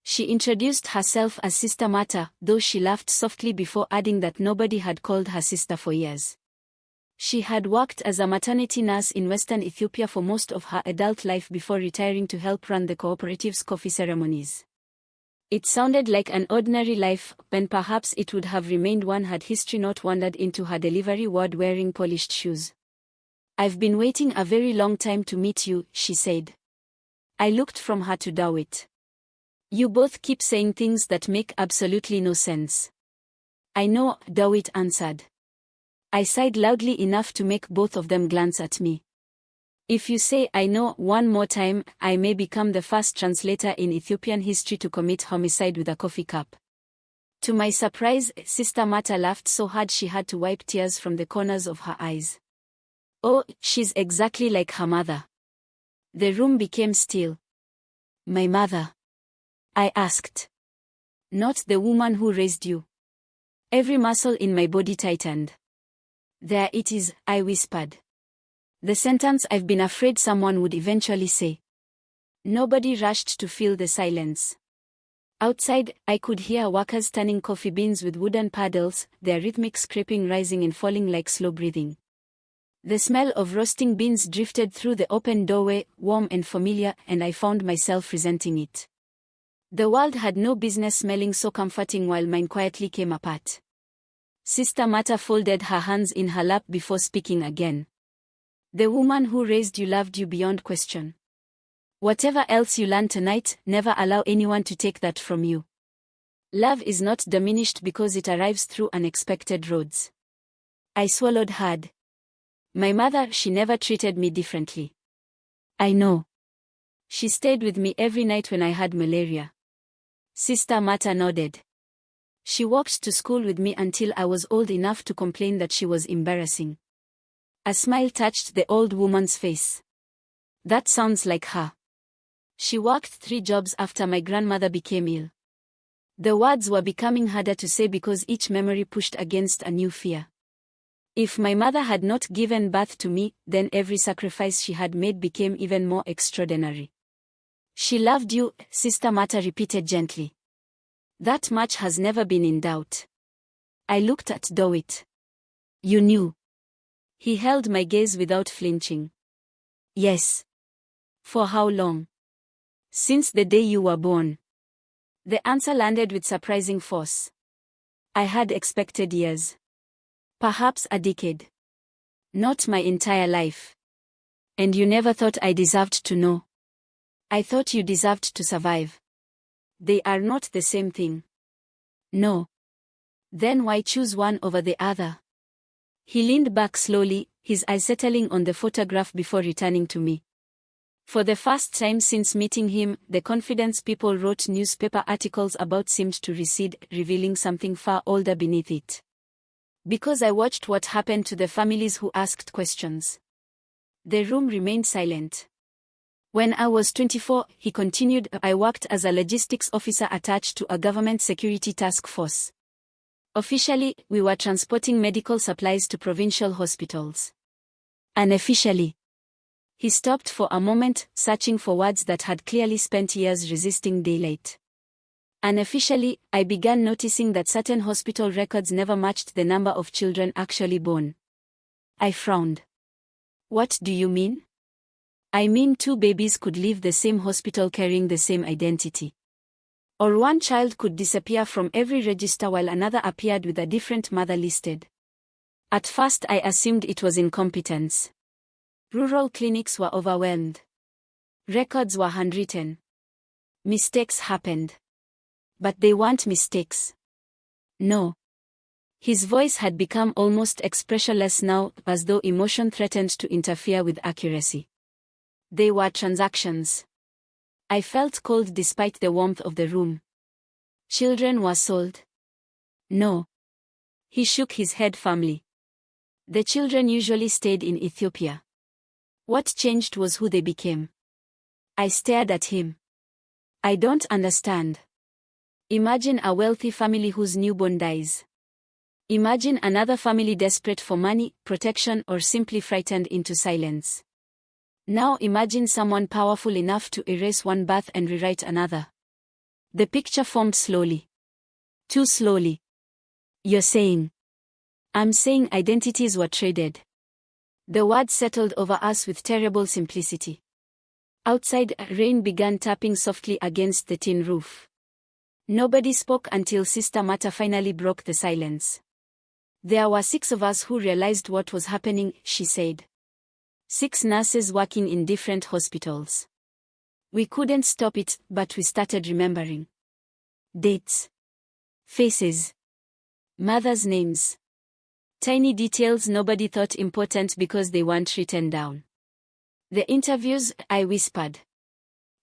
She introduced herself as Sister Mata, though she laughed softly before adding that nobody had called her sister for years. She had worked as a maternity nurse in Western Ethiopia for most of her adult life before retiring to help run the cooperative's coffee ceremonies. It sounded like an ordinary life, and perhaps it would have remained one had history not wandered into her delivery ward wearing polished shoes. "I've been waiting a very long time to meet you," she said. I looked from her to Dawit. "You both keep saying things that make absolutely no sense." "I know," Dawit answered. I sighed loudly enough to make both of them glance at me. "If you say 'I know' one more time, I may become the first translator in Ethiopian history to commit homicide with a coffee cup." To my surprise, Sister Mata laughed so hard she had to wipe tears from the corners of her eyes. "Oh, she's exactly like her mother." The room became still. "My mother?" I asked. "Not the woman who raised you." Every muscle in my body tightened. "There it is," I whispered. The sentence I've been afraid someone would eventually say. Nobody rushed to fill the silence. Outside, I could hear workers turning coffee beans with wooden paddles, their rhythmic scraping rising and falling like slow breathing. The smell of roasting beans drifted through the open doorway, warm and familiar, and I found myself resenting it. The world had no business smelling so comforting while mine quietly came apart. Sister Mata folded her hands in her lap before speaking again. "The woman who raised you loved you beyond question. Whatever else you learn tonight, never allow anyone to take that from you. Love is not diminished because it arrives through unexpected roads." I swallowed hard. My mother, she never treated me differently. "I know. She stayed with me every night when I had malaria." Sister Mata nodded. "She walked to school with me until I was old enough to complain that she was embarrassing." A smile touched the old woman's face. "That sounds like her." "She worked 3 jobs after my grandmother became ill." The words were becoming harder to say because each memory pushed against a new fear. If my mother had not given birth to me, then every sacrifice she had made became even more extraordinary. "She loved you," Sister Mata repeated gently. That much has never been in doubt. I looked at Dawit. You knew. He held my gaze without flinching. Yes. For how long? Since the day you were born. The answer landed with surprising force. I had expected years. Perhaps a decade. Not my entire life. And you never thought I deserved to know. I thought you deserved to survive. They are not the same thing. No. Then why choose one over the other? He leaned back slowly, his eyes settling on the photograph before returning to me. For the first time since meeting him, the confidence people wrote newspaper articles about seemed to recede, revealing something far older beneath it. Because I watched what happened to the families who asked questions. The room remained silent. When I was 24, he continued, I worked as a logistics officer attached to a government security task force. Officially, we were transporting medical supplies to provincial hospitals. Unofficially. He stopped for a moment, searching for words that had clearly spent years resisting daylight. Unofficially, I began noticing that certain hospital records never matched the number of children actually born. I frowned. What do you mean? I mean 2 babies could leave the same hospital carrying the same identity. Or one child could disappear from every register while another appeared with a different mother listed. At first I assumed it was incompetence. Rural clinics were overwhelmed. Records were handwritten. Mistakes happened. But they weren't mistakes. No. His voice had become almost expressionless now, as though emotion threatened to interfere with accuracy. They were transactions. I felt cold despite the warmth of the room. Children were sold. No. He shook his head firmly. The children usually stayed in Ethiopia. What changed was who they became. I stared at him. I don't understand. Imagine a wealthy family whose newborn dies. Imagine another family desperate for money, protection, or simply frightened into silence. Now imagine someone powerful enough to erase one birth and rewrite another. The picture formed slowly. Too slowly. You're saying. I'm saying identities were traded. The words settled over us with terrible simplicity. Outside, rain began tapping softly against the tin roof. Nobody spoke until Sister Mata finally broke the silence. There were 6 of us who realized what was happening, she said. 6 nurses working in different hospitals. We couldn't stop it, but we started remembering. Dates. Faces. Mothers' names. Tiny details nobody thought important because they weren't written down. The interviews, I whispered.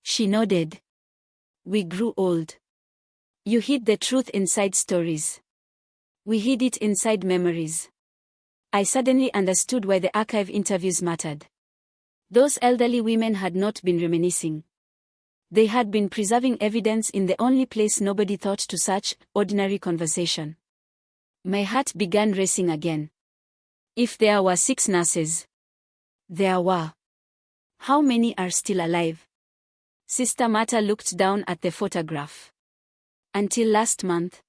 She nodded. We grew old. You hid the truth inside stories. We hid it inside memories. I suddenly understood why the archive interviews mattered. Those elderly women had not been reminiscing. They had been preserving evidence in the only place nobody thought to search, ordinary conversation. My heart began racing again. If there were 6 nurses. There were. How many are still alive? Sister Mata looked down at the photograph. Until last month.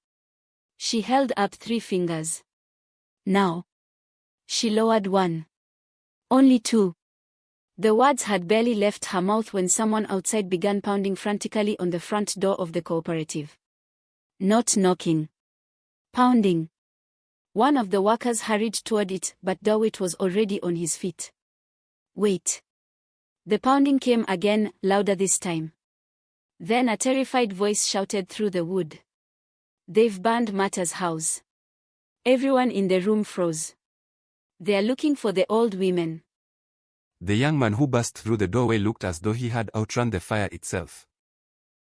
She held up 3 fingers. Now. She lowered one. Only 2. The words had barely left her mouth when someone outside began pounding frantically on the front door of the cooperative. Not knocking. Pounding. One of the workers hurried toward it, but Dawit was already on his feet. Wait. The pounding came again, louder this time. Then a terrified voice shouted through the wood. They've burned Mata's house. Everyone in the room froze. They're looking for the old women. The young man who burst through the doorway looked as though he had outrun the fire itself.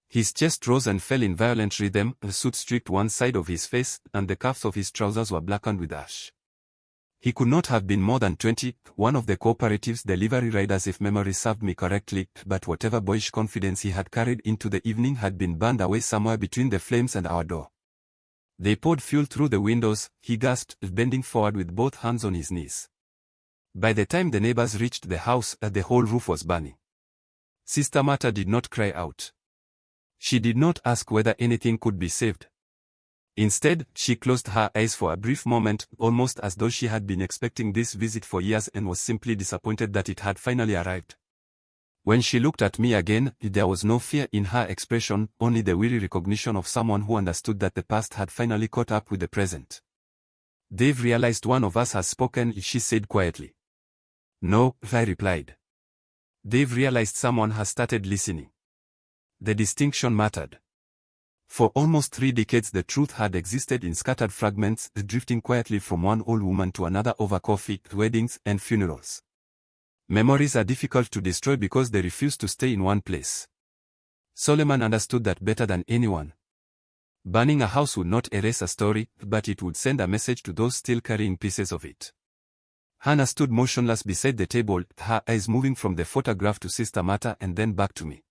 His chest rose and fell in violent rhythm, a soot streaked one side of his face, and the cuffs of his trousers were blackened with ash. He could not have been more than 20, one of the cooperative's delivery riders if memory served me correctly, but whatever boyish confidence he had carried into the evening had been burned away somewhere between the flames and our door. They poured fuel through the windows, he gasped, bending forward with both hands on his knees. By the time the neighbors reached the house, the whole roof was burning. Sister Mata did not cry out. She did not ask whether anything could be saved, Instead, she closed her eyes for a brief moment, almost as though she had been expecting this visit for years and was simply disappointed that it had finally arrived. When she looked at me again, there was no fear in her expression, only the weary recognition of someone who understood that the past had finally caught up with the present. "They've realized one of us has spoken," she said quietly. "No," I replied. "They've realized someone has started listening." The distinction mattered. For almost 3 decades the truth had existed in scattered fragments, drifting quietly from one old woman to another over coffee, weddings, and funerals. Memories are difficult to destroy because they refuse to stay in one place. Solomon understood that better than anyone. Burning a house would not erase a story, but it would send a message to those still carrying pieces of it. Hannah stood motionless beside the table, her eyes moving from the photograph to Sister Martha and then back to me.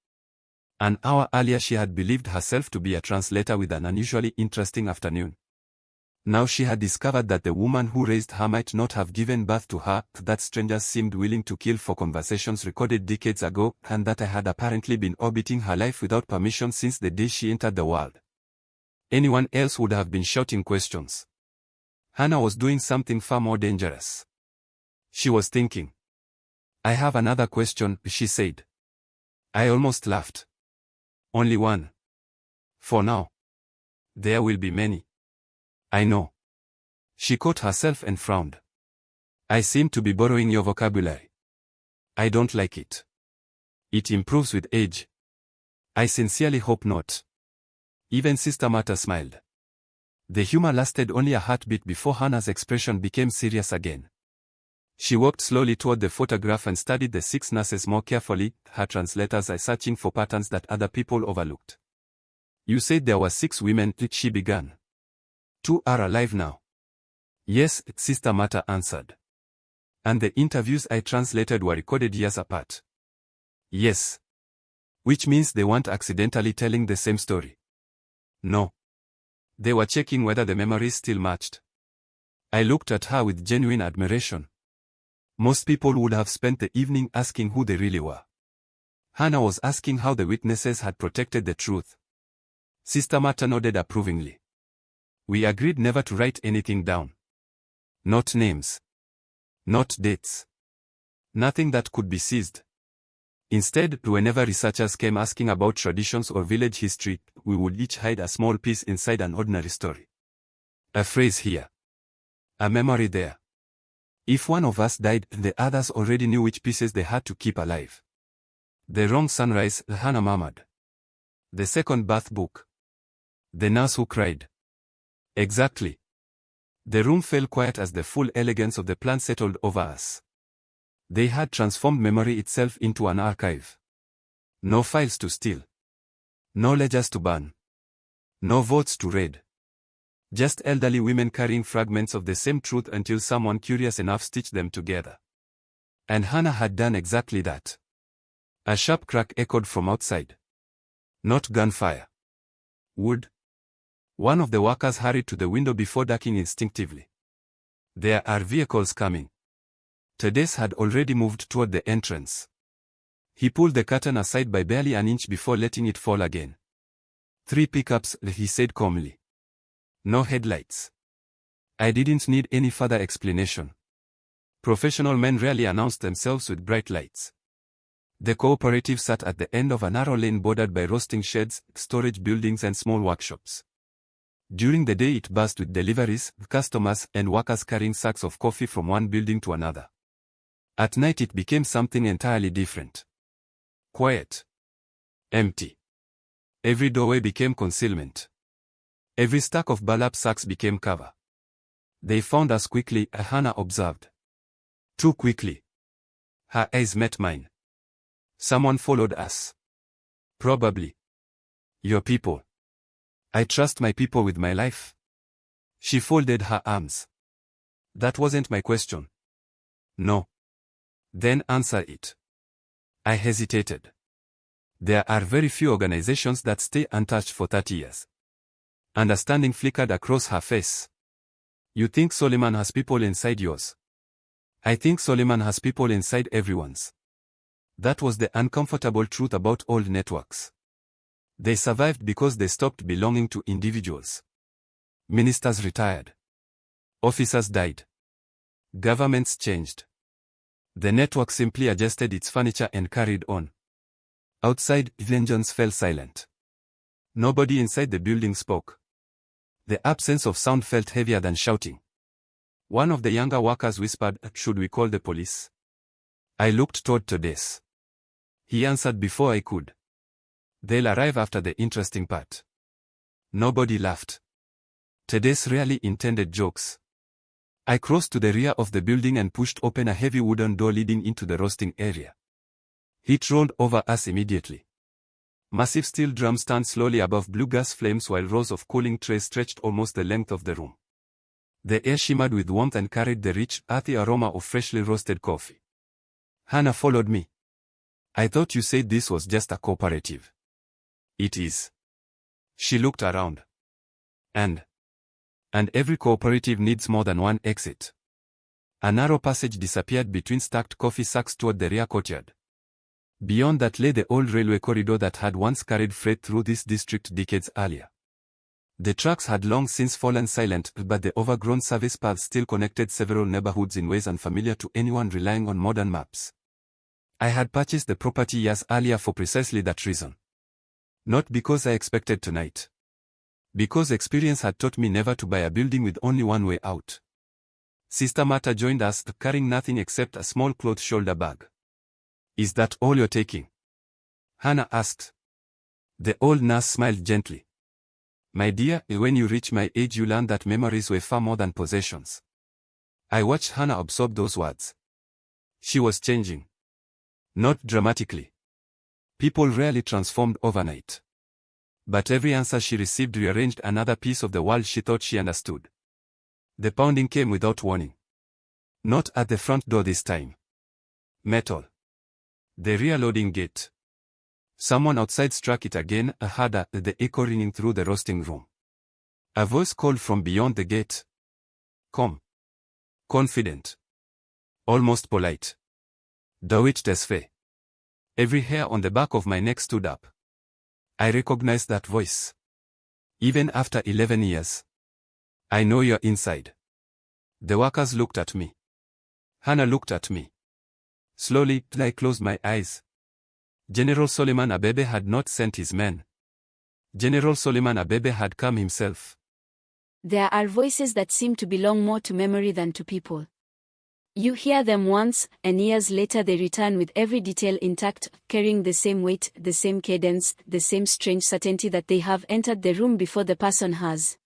An hour earlier she had believed herself to be a translator with an unusually interesting afternoon. Now she had discovered that the woman who raised her might not have given birth to her, that strangers seemed willing to kill for conversations recorded decades ago, and that I had apparently been orbiting her life without permission since the day she entered the world. Anyone else would have been shouting questions. Hannah was doing something far more dangerous. She was thinking. "I have another question," she said. I almost laughed. "Only one?" "For now. There will be many." "I know." She caught herself and frowned. "I seem to be borrowing your vocabulary. I don't like it. It improves with age." "I sincerely hope not." Even Sister Martha smiled. The humor lasted only a heartbeat before Hannah's expression became serious again. She walked slowly toward the photograph and studied the 6 nurses more carefully, her translators' eye searching for patterns that other people overlooked. "You said there were 6 women," she began. 2 are alive now." "Yes," Sister Martha answered. "And the interviews I translated were recorded years apart." "Yes." "Which means they weren't accidentally telling the same story." "No. They were checking whether the memories still matched." I looked at her with genuine admiration. Most people would have spent the evening asking who they really were. Hannah was asking how the witnesses had protected the truth. Sister Martha nodded approvingly. "We agreed never to write anything down. Not names. Not dates. Nothing that could be seized. Instead, whenever researchers came asking about traditions or village history, we would each hide a small piece inside an ordinary story. A phrase here. A memory there. If one of us died, the others already knew which pieces they had to keep alive." "The wrong sunrise," Hannah murmured. "The second birth book. The nurse who cried." "Exactly." The room fell quiet as the full elegance of the plan settled over us. They had transformed memory itself into an archive. No files to steal. No ledgers to burn. No votes to read. Just elderly women carrying fragments of the same truth until someone curious enough stitched them together. And Hannah had done exactly that. A sharp crack echoed from outside. Not gunfire. Wood. One of the workers hurried to the window before ducking instinctively. "There are vehicles coming." Tedes had already moved toward the entrance. He pulled the curtain aside by barely an inch before letting it fall again. 3 pickups, he said calmly. No headlights. I didn't need any further explanation. Professional men rarely announced themselves with bright lights. The cooperative sat at the end of a narrow lane bordered by roasting sheds, storage buildings and small workshops. During the day it buzzed with deliveries, customers, and workers carrying sacks of coffee from one building to another. At night it became something entirely different. Quiet. Empty. Every doorway became concealment. Every stack of burlap sacks became cover. "They found us quickly," Hannah observed. "Too quickly." Her eyes met mine. "Someone followed us." "Probably. Your people." "I trust my people with my life." She folded her arms. "That wasn't my question." "No." "Then answer it." I hesitated. "There are very few organizations that stay untouched for 30 years. Understanding flickered across her face. "You think Solomon has people inside yours?" "I think Solomon has people inside everyone's." That was the uncomfortable truth about old networks. They survived because they stopped belonging to individuals. Ministers retired. Officers died. Governments changed. The network simply adjusted its furniture and carried on. Outside, engines fell silent. Nobody inside the building spoke. The absence of sound felt heavier than shouting. One of the younger workers whispered, "Should we call the police?" I looked toward Todes. He answered before I could. "They'll arrive after the interesting part." Nobody laughed. Todes rarely intended jokes. I crossed to the rear of the building and pushed open a heavy wooden door leading into the roasting area. Heat rolled over us immediately. Massive steel drums stand slowly above blue gas flames while rows of cooling trays stretched almost the length of the room. The air shimmered with warmth and carried the rich, earthy aroma of freshly roasted coffee. Hana followed me. "I thought you said this was just a cooperative." "It is." She looked around. And every cooperative needs more than one exit." A narrow passage disappeared between stacked coffee sacks toward the rear courtyard. Beyond that lay the old railway corridor that had once carried freight through this district decades earlier. The tracks had long since fallen silent, but the overgrown service paths still connected several neighborhoods in ways unfamiliar to anyone relying on modern maps. I had purchased the property years earlier for precisely that reason. Not because I expected tonight. Because experience had taught me never to buy a building with only one way out. Sister Martha joined us, carrying nothing except a small cloth shoulder bag. "Is that all you're taking?" Hana asked. The old nurse smiled gently. "My dear, when you reach my age you learn that memories were far more than possessions." I watched Hana absorb those words. She was changing. Not dramatically. People rarely transformed overnight. But every answer she received rearranged another piece of the world she thought she understood. The pounding came without warning. Not at the front door this time. Metal. The rear loading gate. Someone outside struck it again, harder, the echo ringing through the roasting room. A voice called from beyond the gate. "Come." Confident. Almost polite. "Dawit Tesfaye." Every hair on the back of my neck stood up. I recognized that voice. Even after 11 years. "I know you're inside." The workers looked at me. Hana looked at me. Slowly, I closed my eyes. General Suleiman Abebe had not sent his men. General Suleiman Abebe had come himself. There are voices that seem to belong more to memory than to people. You hear them once, and years later they return with every detail intact, carrying the same weight, the same cadence, the same strange certainty that they have entered the room before the person has.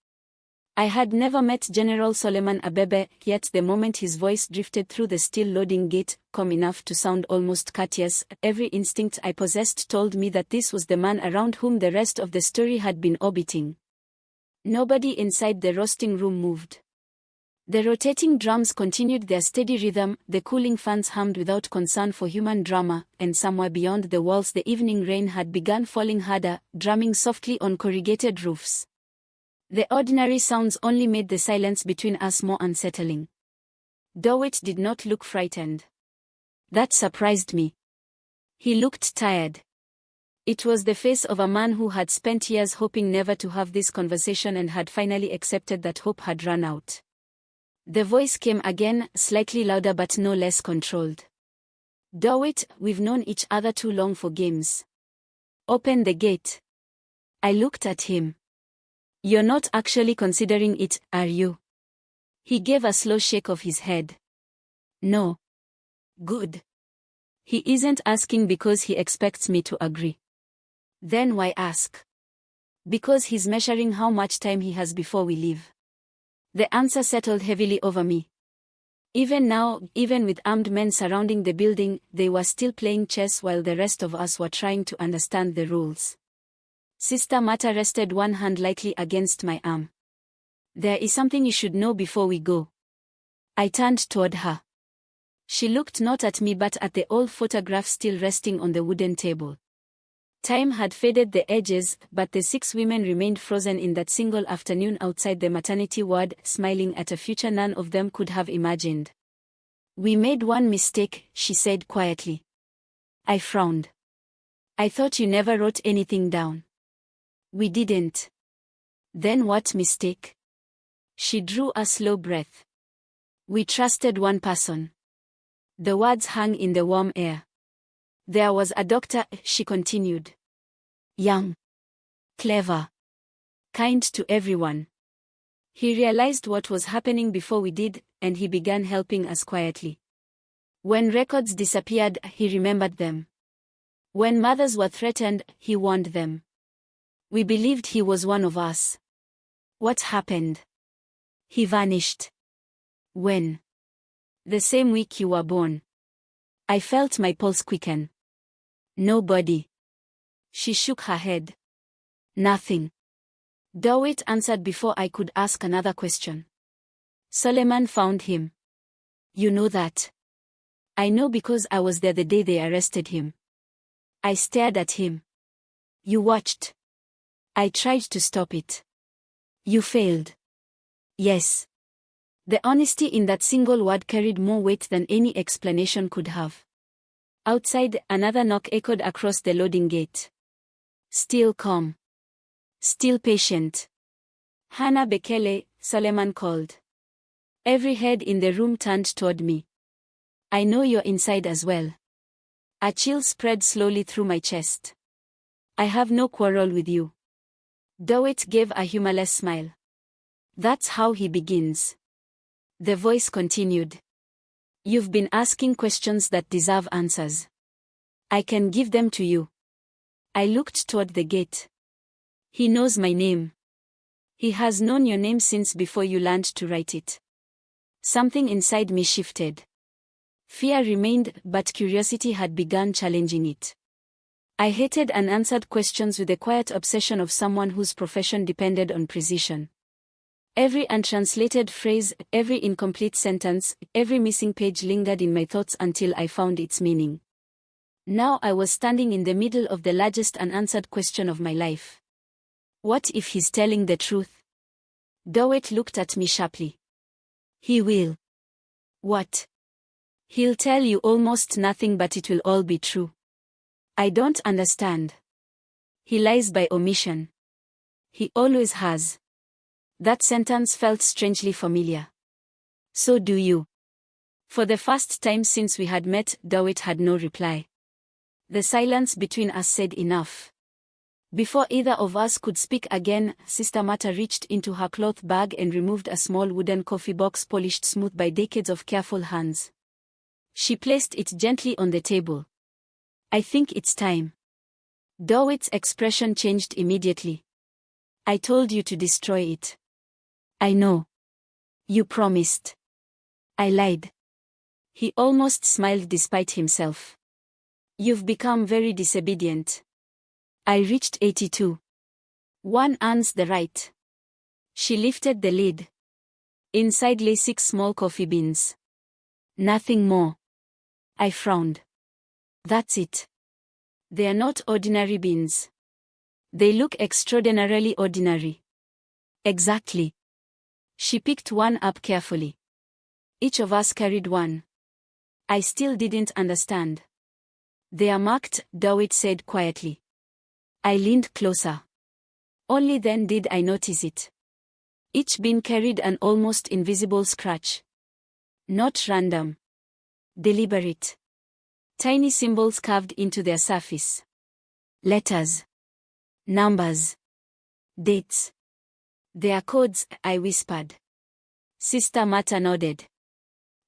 I had never met General Suleiman Abebe, yet the moment his voice drifted through the steel loading gate, calm enough to sound almost courteous, every instinct I possessed told me that this was the man around whom the rest of the story had been orbiting. Nobody inside the roasting room moved. The rotating drums continued their steady rhythm, the cooling fans hummed without concern for human drama, and somewhere beyond the walls the evening rain had begun falling harder, drumming softly on corrugated roofs. The ordinary sounds only made the silence between us more unsettling. Dawit did not look frightened. That surprised me. He looked tired. It was the face of a man who had spent years hoping never to have this conversation and had finally accepted that hope had run out. The voice came again, slightly louder but no less controlled. "Dawit, we've known each other too long for games. Open the gate." I looked at him. "You're not actually considering it, are you?" He gave a slow shake of his head. "No." "Good. He isn't asking because he expects me to agree." "Then why ask?" "Because he's measuring how much time he has before we leave." The answer settled heavily over me. Even now, even with armed men surrounding the building, they were still playing chess while the rest of us were trying to understand the rules. Sister Martha rested one hand lightly against my arm. "There is something you should know before we go." I turned toward her. She looked not at me but at the old photograph still resting on the wooden table. Time had faded the edges, but the 6 women remained frozen in that single afternoon outside the maternity ward, smiling at a future none of them could have imagined. "We made one mistake," she said quietly. I frowned. "I thought you never wrote anything down." "We didn't." "Then what mistake?" She drew a slow breath. We trusted one person. The words hung in the warm air. There was a doctor, she continued. Young. Clever. Kind to everyone. He realized what was happening before we did, and he began helping us quietly. When records disappeared, he remembered them. When mothers were threatened, he warned them. We believed he was one of us. What happened? He vanished. When? The same week you were born. I felt my pulse quicken. Nobody. She shook her head. Nothing. Dawit answered before I could ask another question. Suleiman found him. You know that? I know because I was there the day they arrested him. I stared at him. You watched. I tried to stop it. You failed. Yes. The honesty in that single word carried more weight than any explanation could have. Outside, another knock echoed across the loading gate. Still calm. Still patient. Hana Bekele, Suleiman called. Every head in the room turned toward me. I know you're inside as well. A chill spread slowly through my chest. I have no quarrel with you. Dawit gave a humorless smile. That's how he begins. The voice continued. You've been asking questions that deserve answers. I can give them to you. I looked toward the gate. He knows my name. He has known your name since before you learned to write it. Something inside me shifted. Fear remained, but curiosity had begun challenging it. I hated unanswered questions with the quiet obsession of someone whose profession depended on precision. Every untranslated phrase, every incomplete sentence, every missing page lingered in my thoughts until I found its meaning. Now I was standing in the middle of the largest unanswered question of my life. What if he's telling the truth? Dawit looked at me sharply. He will. What? He'll tell you almost nothing, but it will all be true. I don't understand. He lies by omission. He always has. That sentence felt strangely familiar. So do you. For the first time since we had met, Dawit had no reply. The silence between us said enough. Before either of us could speak again, Sister Mata reached into her cloth bag and removed a small wooden coffee box polished smooth by decades of careful hands. She placed it gently on the table. I think it's time. Dawit's expression changed immediately. I told you to destroy it. I know. You promised. I lied. He almost smiled despite himself. You've become very disobedient. I reached 82. One earns the right. She lifted the lid. Inside lay 6 small coffee beans. Nothing more. I frowned. That's it. They're not ordinary beans. They look extraordinarily ordinary. Exactly. She picked one up carefully. Each of us carried one. I still didn't understand. They are marked, Dawit said quietly. I leaned closer. Only then did I notice it. Each bean carried an almost invisible scratch. Not random. Deliberate. Tiny symbols carved into their surface. Letters. Numbers. Dates. They are codes, I whispered. Sister Mata nodded.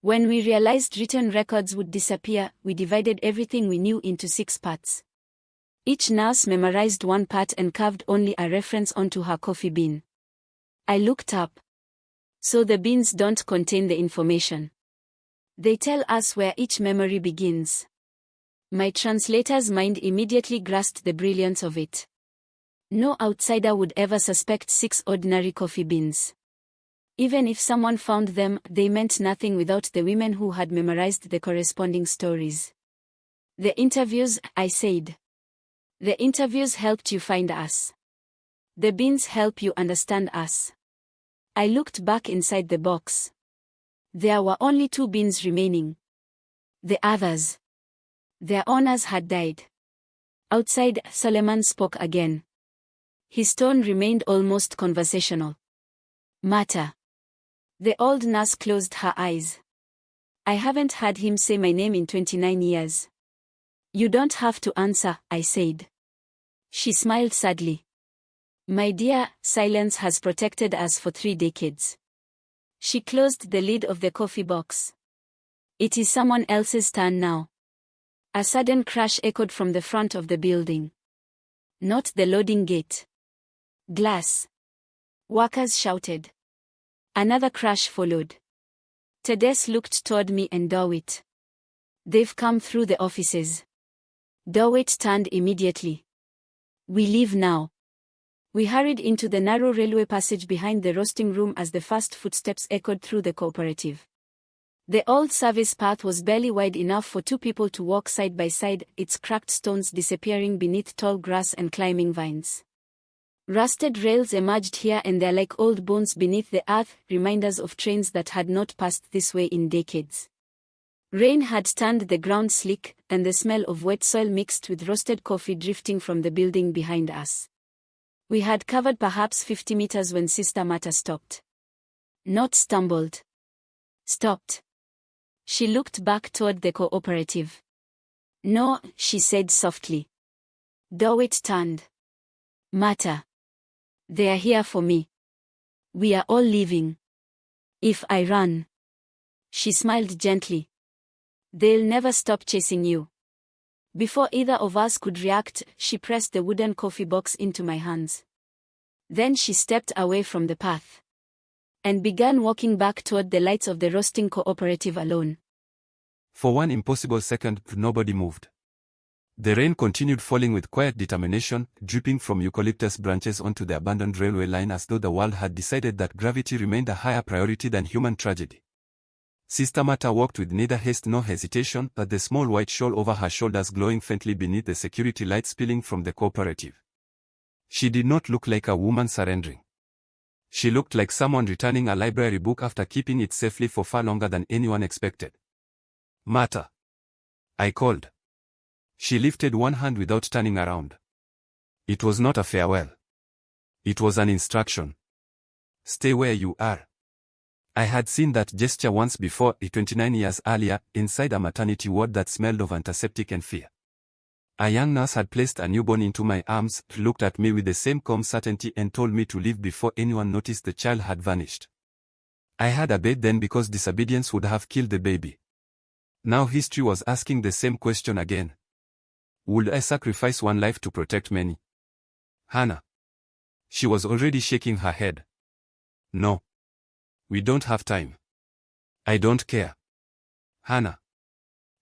When we realized written records would disappear, we divided everything we knew into 6 parts. Each nurse memorized one part and carved only a reference onto her coffee bean. I looked up. So the beans don't contain the information. They tell us where each memory begins. My translator's mind immediately grasped the brilliance of it. No outsider would ever suspect 6 ordinary coffee beans. Even if someone found them, they meant nothing without the women who had memorized the corresponding stories. The interviews, I said. The interviews helped you find us. The beans help you understand us. I looked back inside the box. There were only 2 beans remaining. The others. Their owners had died. Outside, Suleiman spoke again. His tone remained almost conversational. Mata. The old nurse closed her eyes. I haven't heard him say my name in 29 years. You don't have to answer, I said. She smiled sadly. My dear, silence has protected us for 3 decades. She closed the lid of the coffee box. It is someone else's turn now. A sudden crash echoed from the front of the building. Not the loading gate. Glass. Workers shouted. Another crash followed. Tedes looked toward me and Dawit. They've come through the offices. Dawit turned immediately. We leave now. We hurried into the narrow railway passage behind the roasting room as the first footsteps echoed through the cooperative. The old service path was barely wide enough for 2 people to walk side by side, its cracked stones disappearing beneath tall grass and climbing vines. Rusted rails emerged here and there like old bones beneath the earth, reminders of trains that had not passed this way in decades. Rain had turned the ground slick, and the smell of wet soil mixed with roasted coffee drifting from the building behind us. We had covered perhaps 50 meters when Sister Marta stopped. Not stumbled. Stopped. She looked back toward the cooperative. No, she said softly. Dawit turned. Marta. They are here for me. We are all leaving. If I run. She smiled gently. They'll never stop chasing you. Before either of us could react, she pressed the wooden coffee box into my hands. Then she stepped away from the path. And began walking back toward the lights of the roasting cooperative alone. For one impossible second, nobody moved. The rain continued falling with quiet determination, dripping from eucalyptus branches onto the abandoned railway line as though the world had decided that gravity remained a higher priority than human tragedy. Sister Marta walked with neither haste nor hesitation, the small white shawl over her shoulders glowing faintly beneath the security light spilling from the cooperative. She did not look like a woman surrendering. She looked like someone returning a library book after keeping it safely for far longer than anyone expected. Marta. I called. She lifted one hand without turning around. It was not a farewell. It was an instruction. Stay where you are. I had seen that gesture once before, 29 years earlier, inside a maternity ward that smelled of antiseptic and fear. A young nurse had placed a newborn into my arms, looked at me with the same calm certainty and told me to leave before anyone noticed the child had vanished. I had obeyed then because disobedience would have killed the baby. Now history was asking the same question again. Would I sacrifice one life to protect many? Hana. She was already shaking her head. No. We don't have time. I don't care. Hana.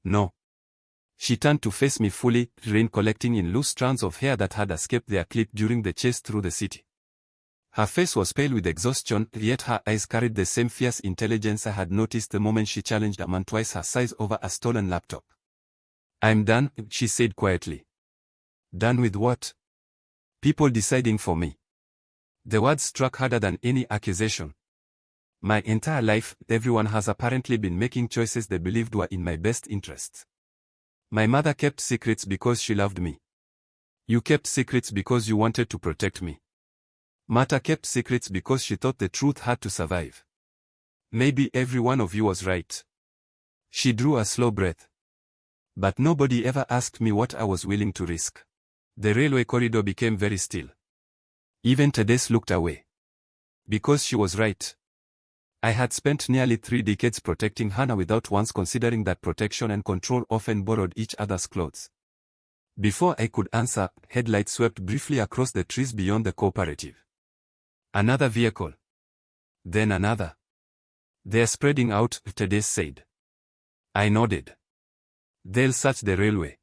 No. She turned to face me fully, rain collecting in loose strands of hair that had escaped their clip during the chase through the city. Her face was pale with exhaustion, yet her eyes carried the same fierce intelligence I had noticed the moment she challenged a man twice her size over a stolen laptop. I'm done, she said quietly. Done with what? People deciding for me. The words struck harder than any accusation. My entire life, everyone has apparently been making choices they believed were in my best interests. My mother kept secrets because she loved me. You kept secrets because you wanted to protect me. Marta kept secrets because she thought the truth had to survive. Maybe every one of you was right. She drew a slow breath. But nobody ever asked me what I was willing to risk. The railway corridor became very still. Even Tedes looked away. Because she was right. I had spent nearly 3 decades protecting Hana without once considering that protection and control often borrowed each other's clothes. Before I could answer, headlights swept briefly across the trees beyond the cooperative. Another vehicle. Then another. They're spreading out, Tedes said. I nodded. They'll search the railway.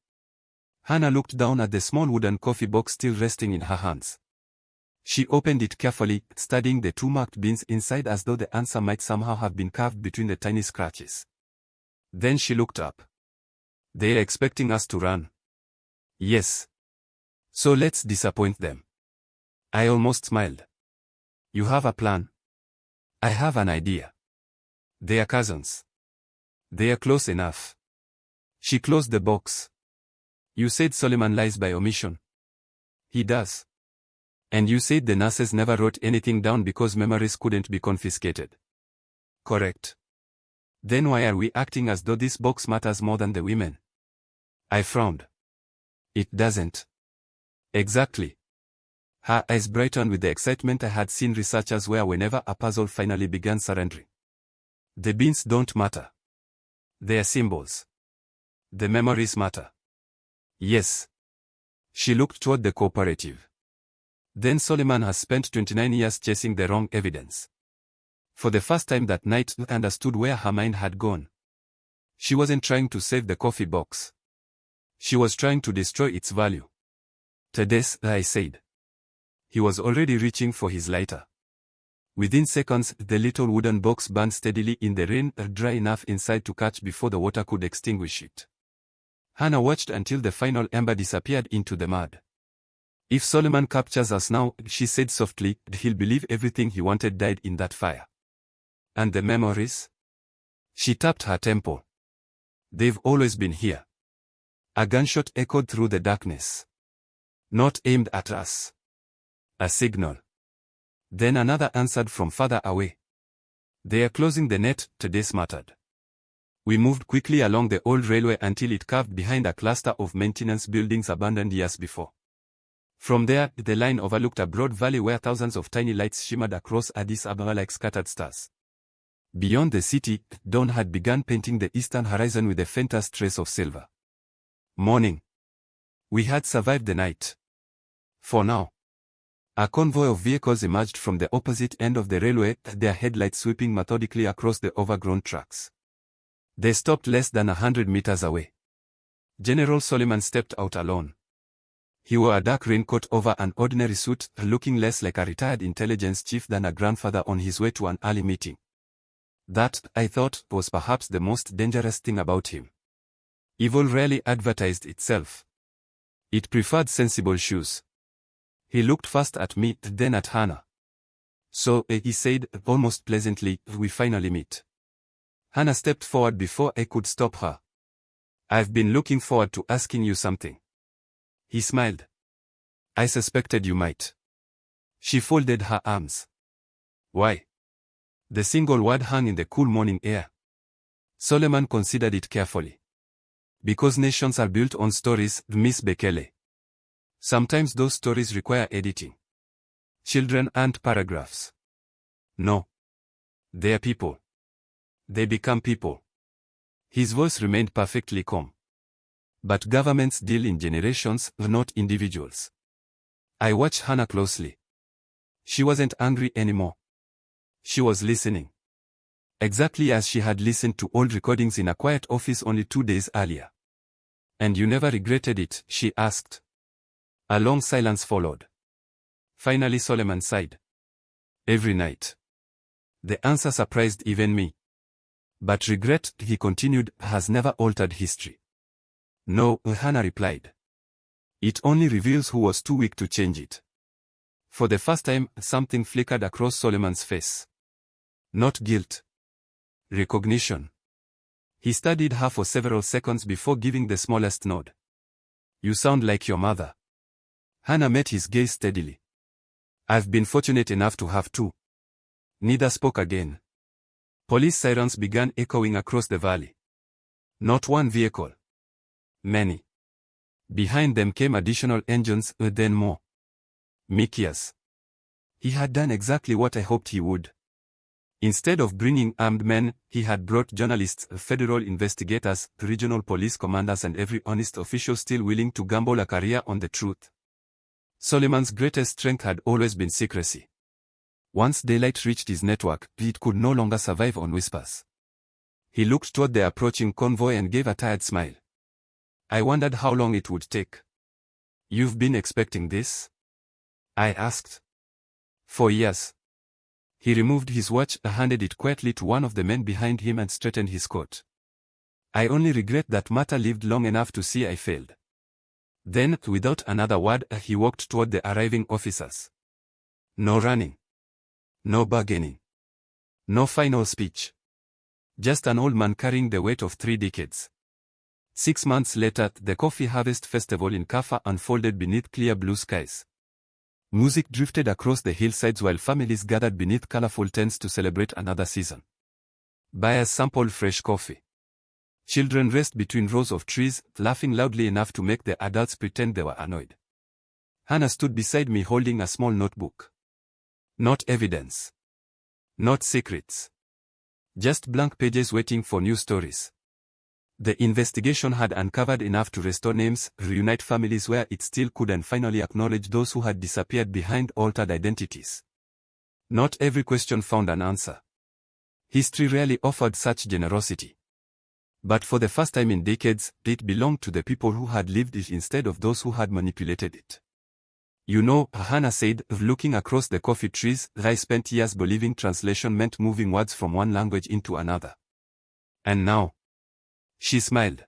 Hana looked down at the small wooden coffee box still resting in her hands. She opened it carefully, studying the 2 marked bins inside as though the answer might somehow have been carved between the tiny scratches. Then she looked up. They're expecting us to run. Yes. So let's disappoint them. I almost smiled. You have a plan? I have an idea. They are cousins. They are close enough. She closed the box. You said Solomon lies by omission. He does. And you said the nurses never wrote anything down because memories couldn't be confiscated. Correct. Then why are we acting as though this box matters more than the women? I frowned. It doesn't. Exactly. Her eyes brightened with the excitement I had seen researchers wear whenever a puzzle finally began surrendering. The beans don't matter. They are symbols. The memories matter. Yes. She looked toward the cooperative. Then Solomon has spent 29 years chasing the wrong evidence. For the first time that night, I understood where her mind had gone. She wasn't trying to save the coffee box. She was trying to destroy its value. Tedeschi, I said. He was already reaching for his lighter. Within seconds, the little wooden box burned steadily in the rain, dry enough inside to catch before the water could extinguish it. Hana watched until the final ember disappeared into the mud. If Solomon captures us now, she said softly, he'll believe everything he wanted died in that fire. And the memories? She tapped her temple. They've always been here. A gunshot echoed through the darkness. Not aimed at us. A signal. Then another answered from farther away. They are closing the net, Tedeschi muttered. We moved quickly along the old railway until it curved behind a cluster of maintenance buildings abandoned years before. From there, the line overlooked a broad valley where thousands of tiny lights shimmered across Addis Ababa like scattered stars. Beyond the city, dawn had begun painting the eastern horizon with the faintest trace of silver. Morning. We had survived the night. For now. A convoy of vehicles emerged from the opposite end of the railway, their headlights sweeping methodically across the overgrown tracks. They stopped less than 100 meters away. General Solomon stepped out alone. He wore a dark raincoat over an ordinary suit, looking less like a retired intelligence chief than a grandfather on his way to an early meeting. That, I thought, was perhaps the most dangerous thing about him. Evil rarely advertised itself. It preferred sensible shoes. He looked first at me, then at Hana. So, he said, almost pleasantly, we finally meet. Hana stepped forward before I could stop her. I've been looking forward to asking you something. He smiled. I suspected you might. She folded her arms. Why? The single word hung in the cool morning air. Solomon considered it carefully. Because nations are built on stories, Miss Bekele. Sometimes those stories require editing. Children aren't paragraphs. No. They're people. They become people. His voice remained perfectly calm. But governments deal in generations, not individuals. I watched Hana closely. She wasn't angry anymore. She was listening. Exactly as she had listened to old recordings in a quiet office only 2 days earlier. And you never regretted it, she asked. A long silence followed. Finally Solomon sighed. Every night. The answer surprised even me. But regret, he continued, has never altered history. No, Hana replied. It only reveals who was too weak to change it. For the first time, something flickered across Solomon's face. Not guilt. Recognition. He studied her for several seconds before giving the smallest nod. You sound like your mother. Hana met his gaze steadily. I've been fortunate enough to have two. Neither spoke again. Police sirens began echoing across the valley. Not one vehicle. Many. Behind them came additional engines, then more. Mikias. He had done exactly what I hoped he would. Instead of bringing armed men, he had brought journalists, federal investigators, regional police commanders and every honest official still willing to gamble a career on the truth. Solomon's greatest strength had always been secrecy. Once daylight reached his network, it could no longer survive on whispers. He looked toward the approaching convoy and gave a tired smile. I wondered how long it would take. You've been expecting this? I asked. For years. He removed his watch, handed it quietly to one of the men behind him and straightened his coat. I only regret that Mata lived long enough to see I failed. Then, without another word, he walked toward the arriving officers. No running. No bargaining. No final speech. Just an old man carrying the weight of 3 decades. 6 months later, the coffee harvest festival in Kaffa unfolded beneath clear blue skies. Music drifted across the hillsides while families gathered beneath colorful tents to celebrate another season. Buyers sampled fresh coffee. Children raced between rows of trees, laughing loudly enough to make the adults pretend they were annoyed. Hana stood beside me holding a small notebook. Not evidence. Not secrets. Just blank pages waiting for new stories. The investigation had uncovered enough to restore names, reunite families where it still could, and finally acknowledge those who had disappeared behind altered identities. Not every question found an answer. History rarely offered such generosity. But for the first time in decades, it belonged to the people who had lived it instead of those who had manipulated it. You know, Hana said, looking across the coffee trees, I spent years believing translation meant moving words from one language into another. And now? She smiled.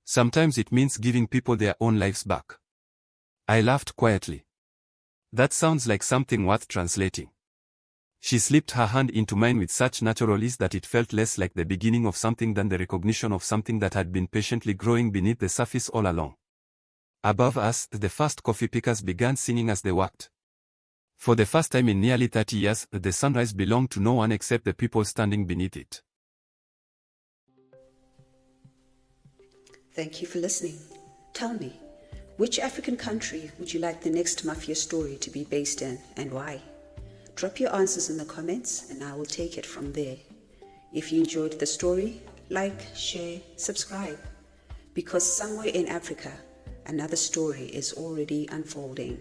Sometimes it means giving people their own lives back. I laughed quietly. That sounds like something worth translating. She slipped her hand into mine with such natural ease that it felt less like the beginning of something than the recognition of something that had been patiently growing beneath the surface all along. Above us, the first coffee pickers began singing as they worked. For the first time in nearly 30 years, the sunrise belonged to no one except the people standing beneath it. Thank you for listening. Tell me, which African country would you like the next Mafia story to be based in, and why? Drop your answers in the comments and I will take it from there. If you enjoyed the story, like, share, subscribe. Because somewhere in Africa, another story is already unfolding.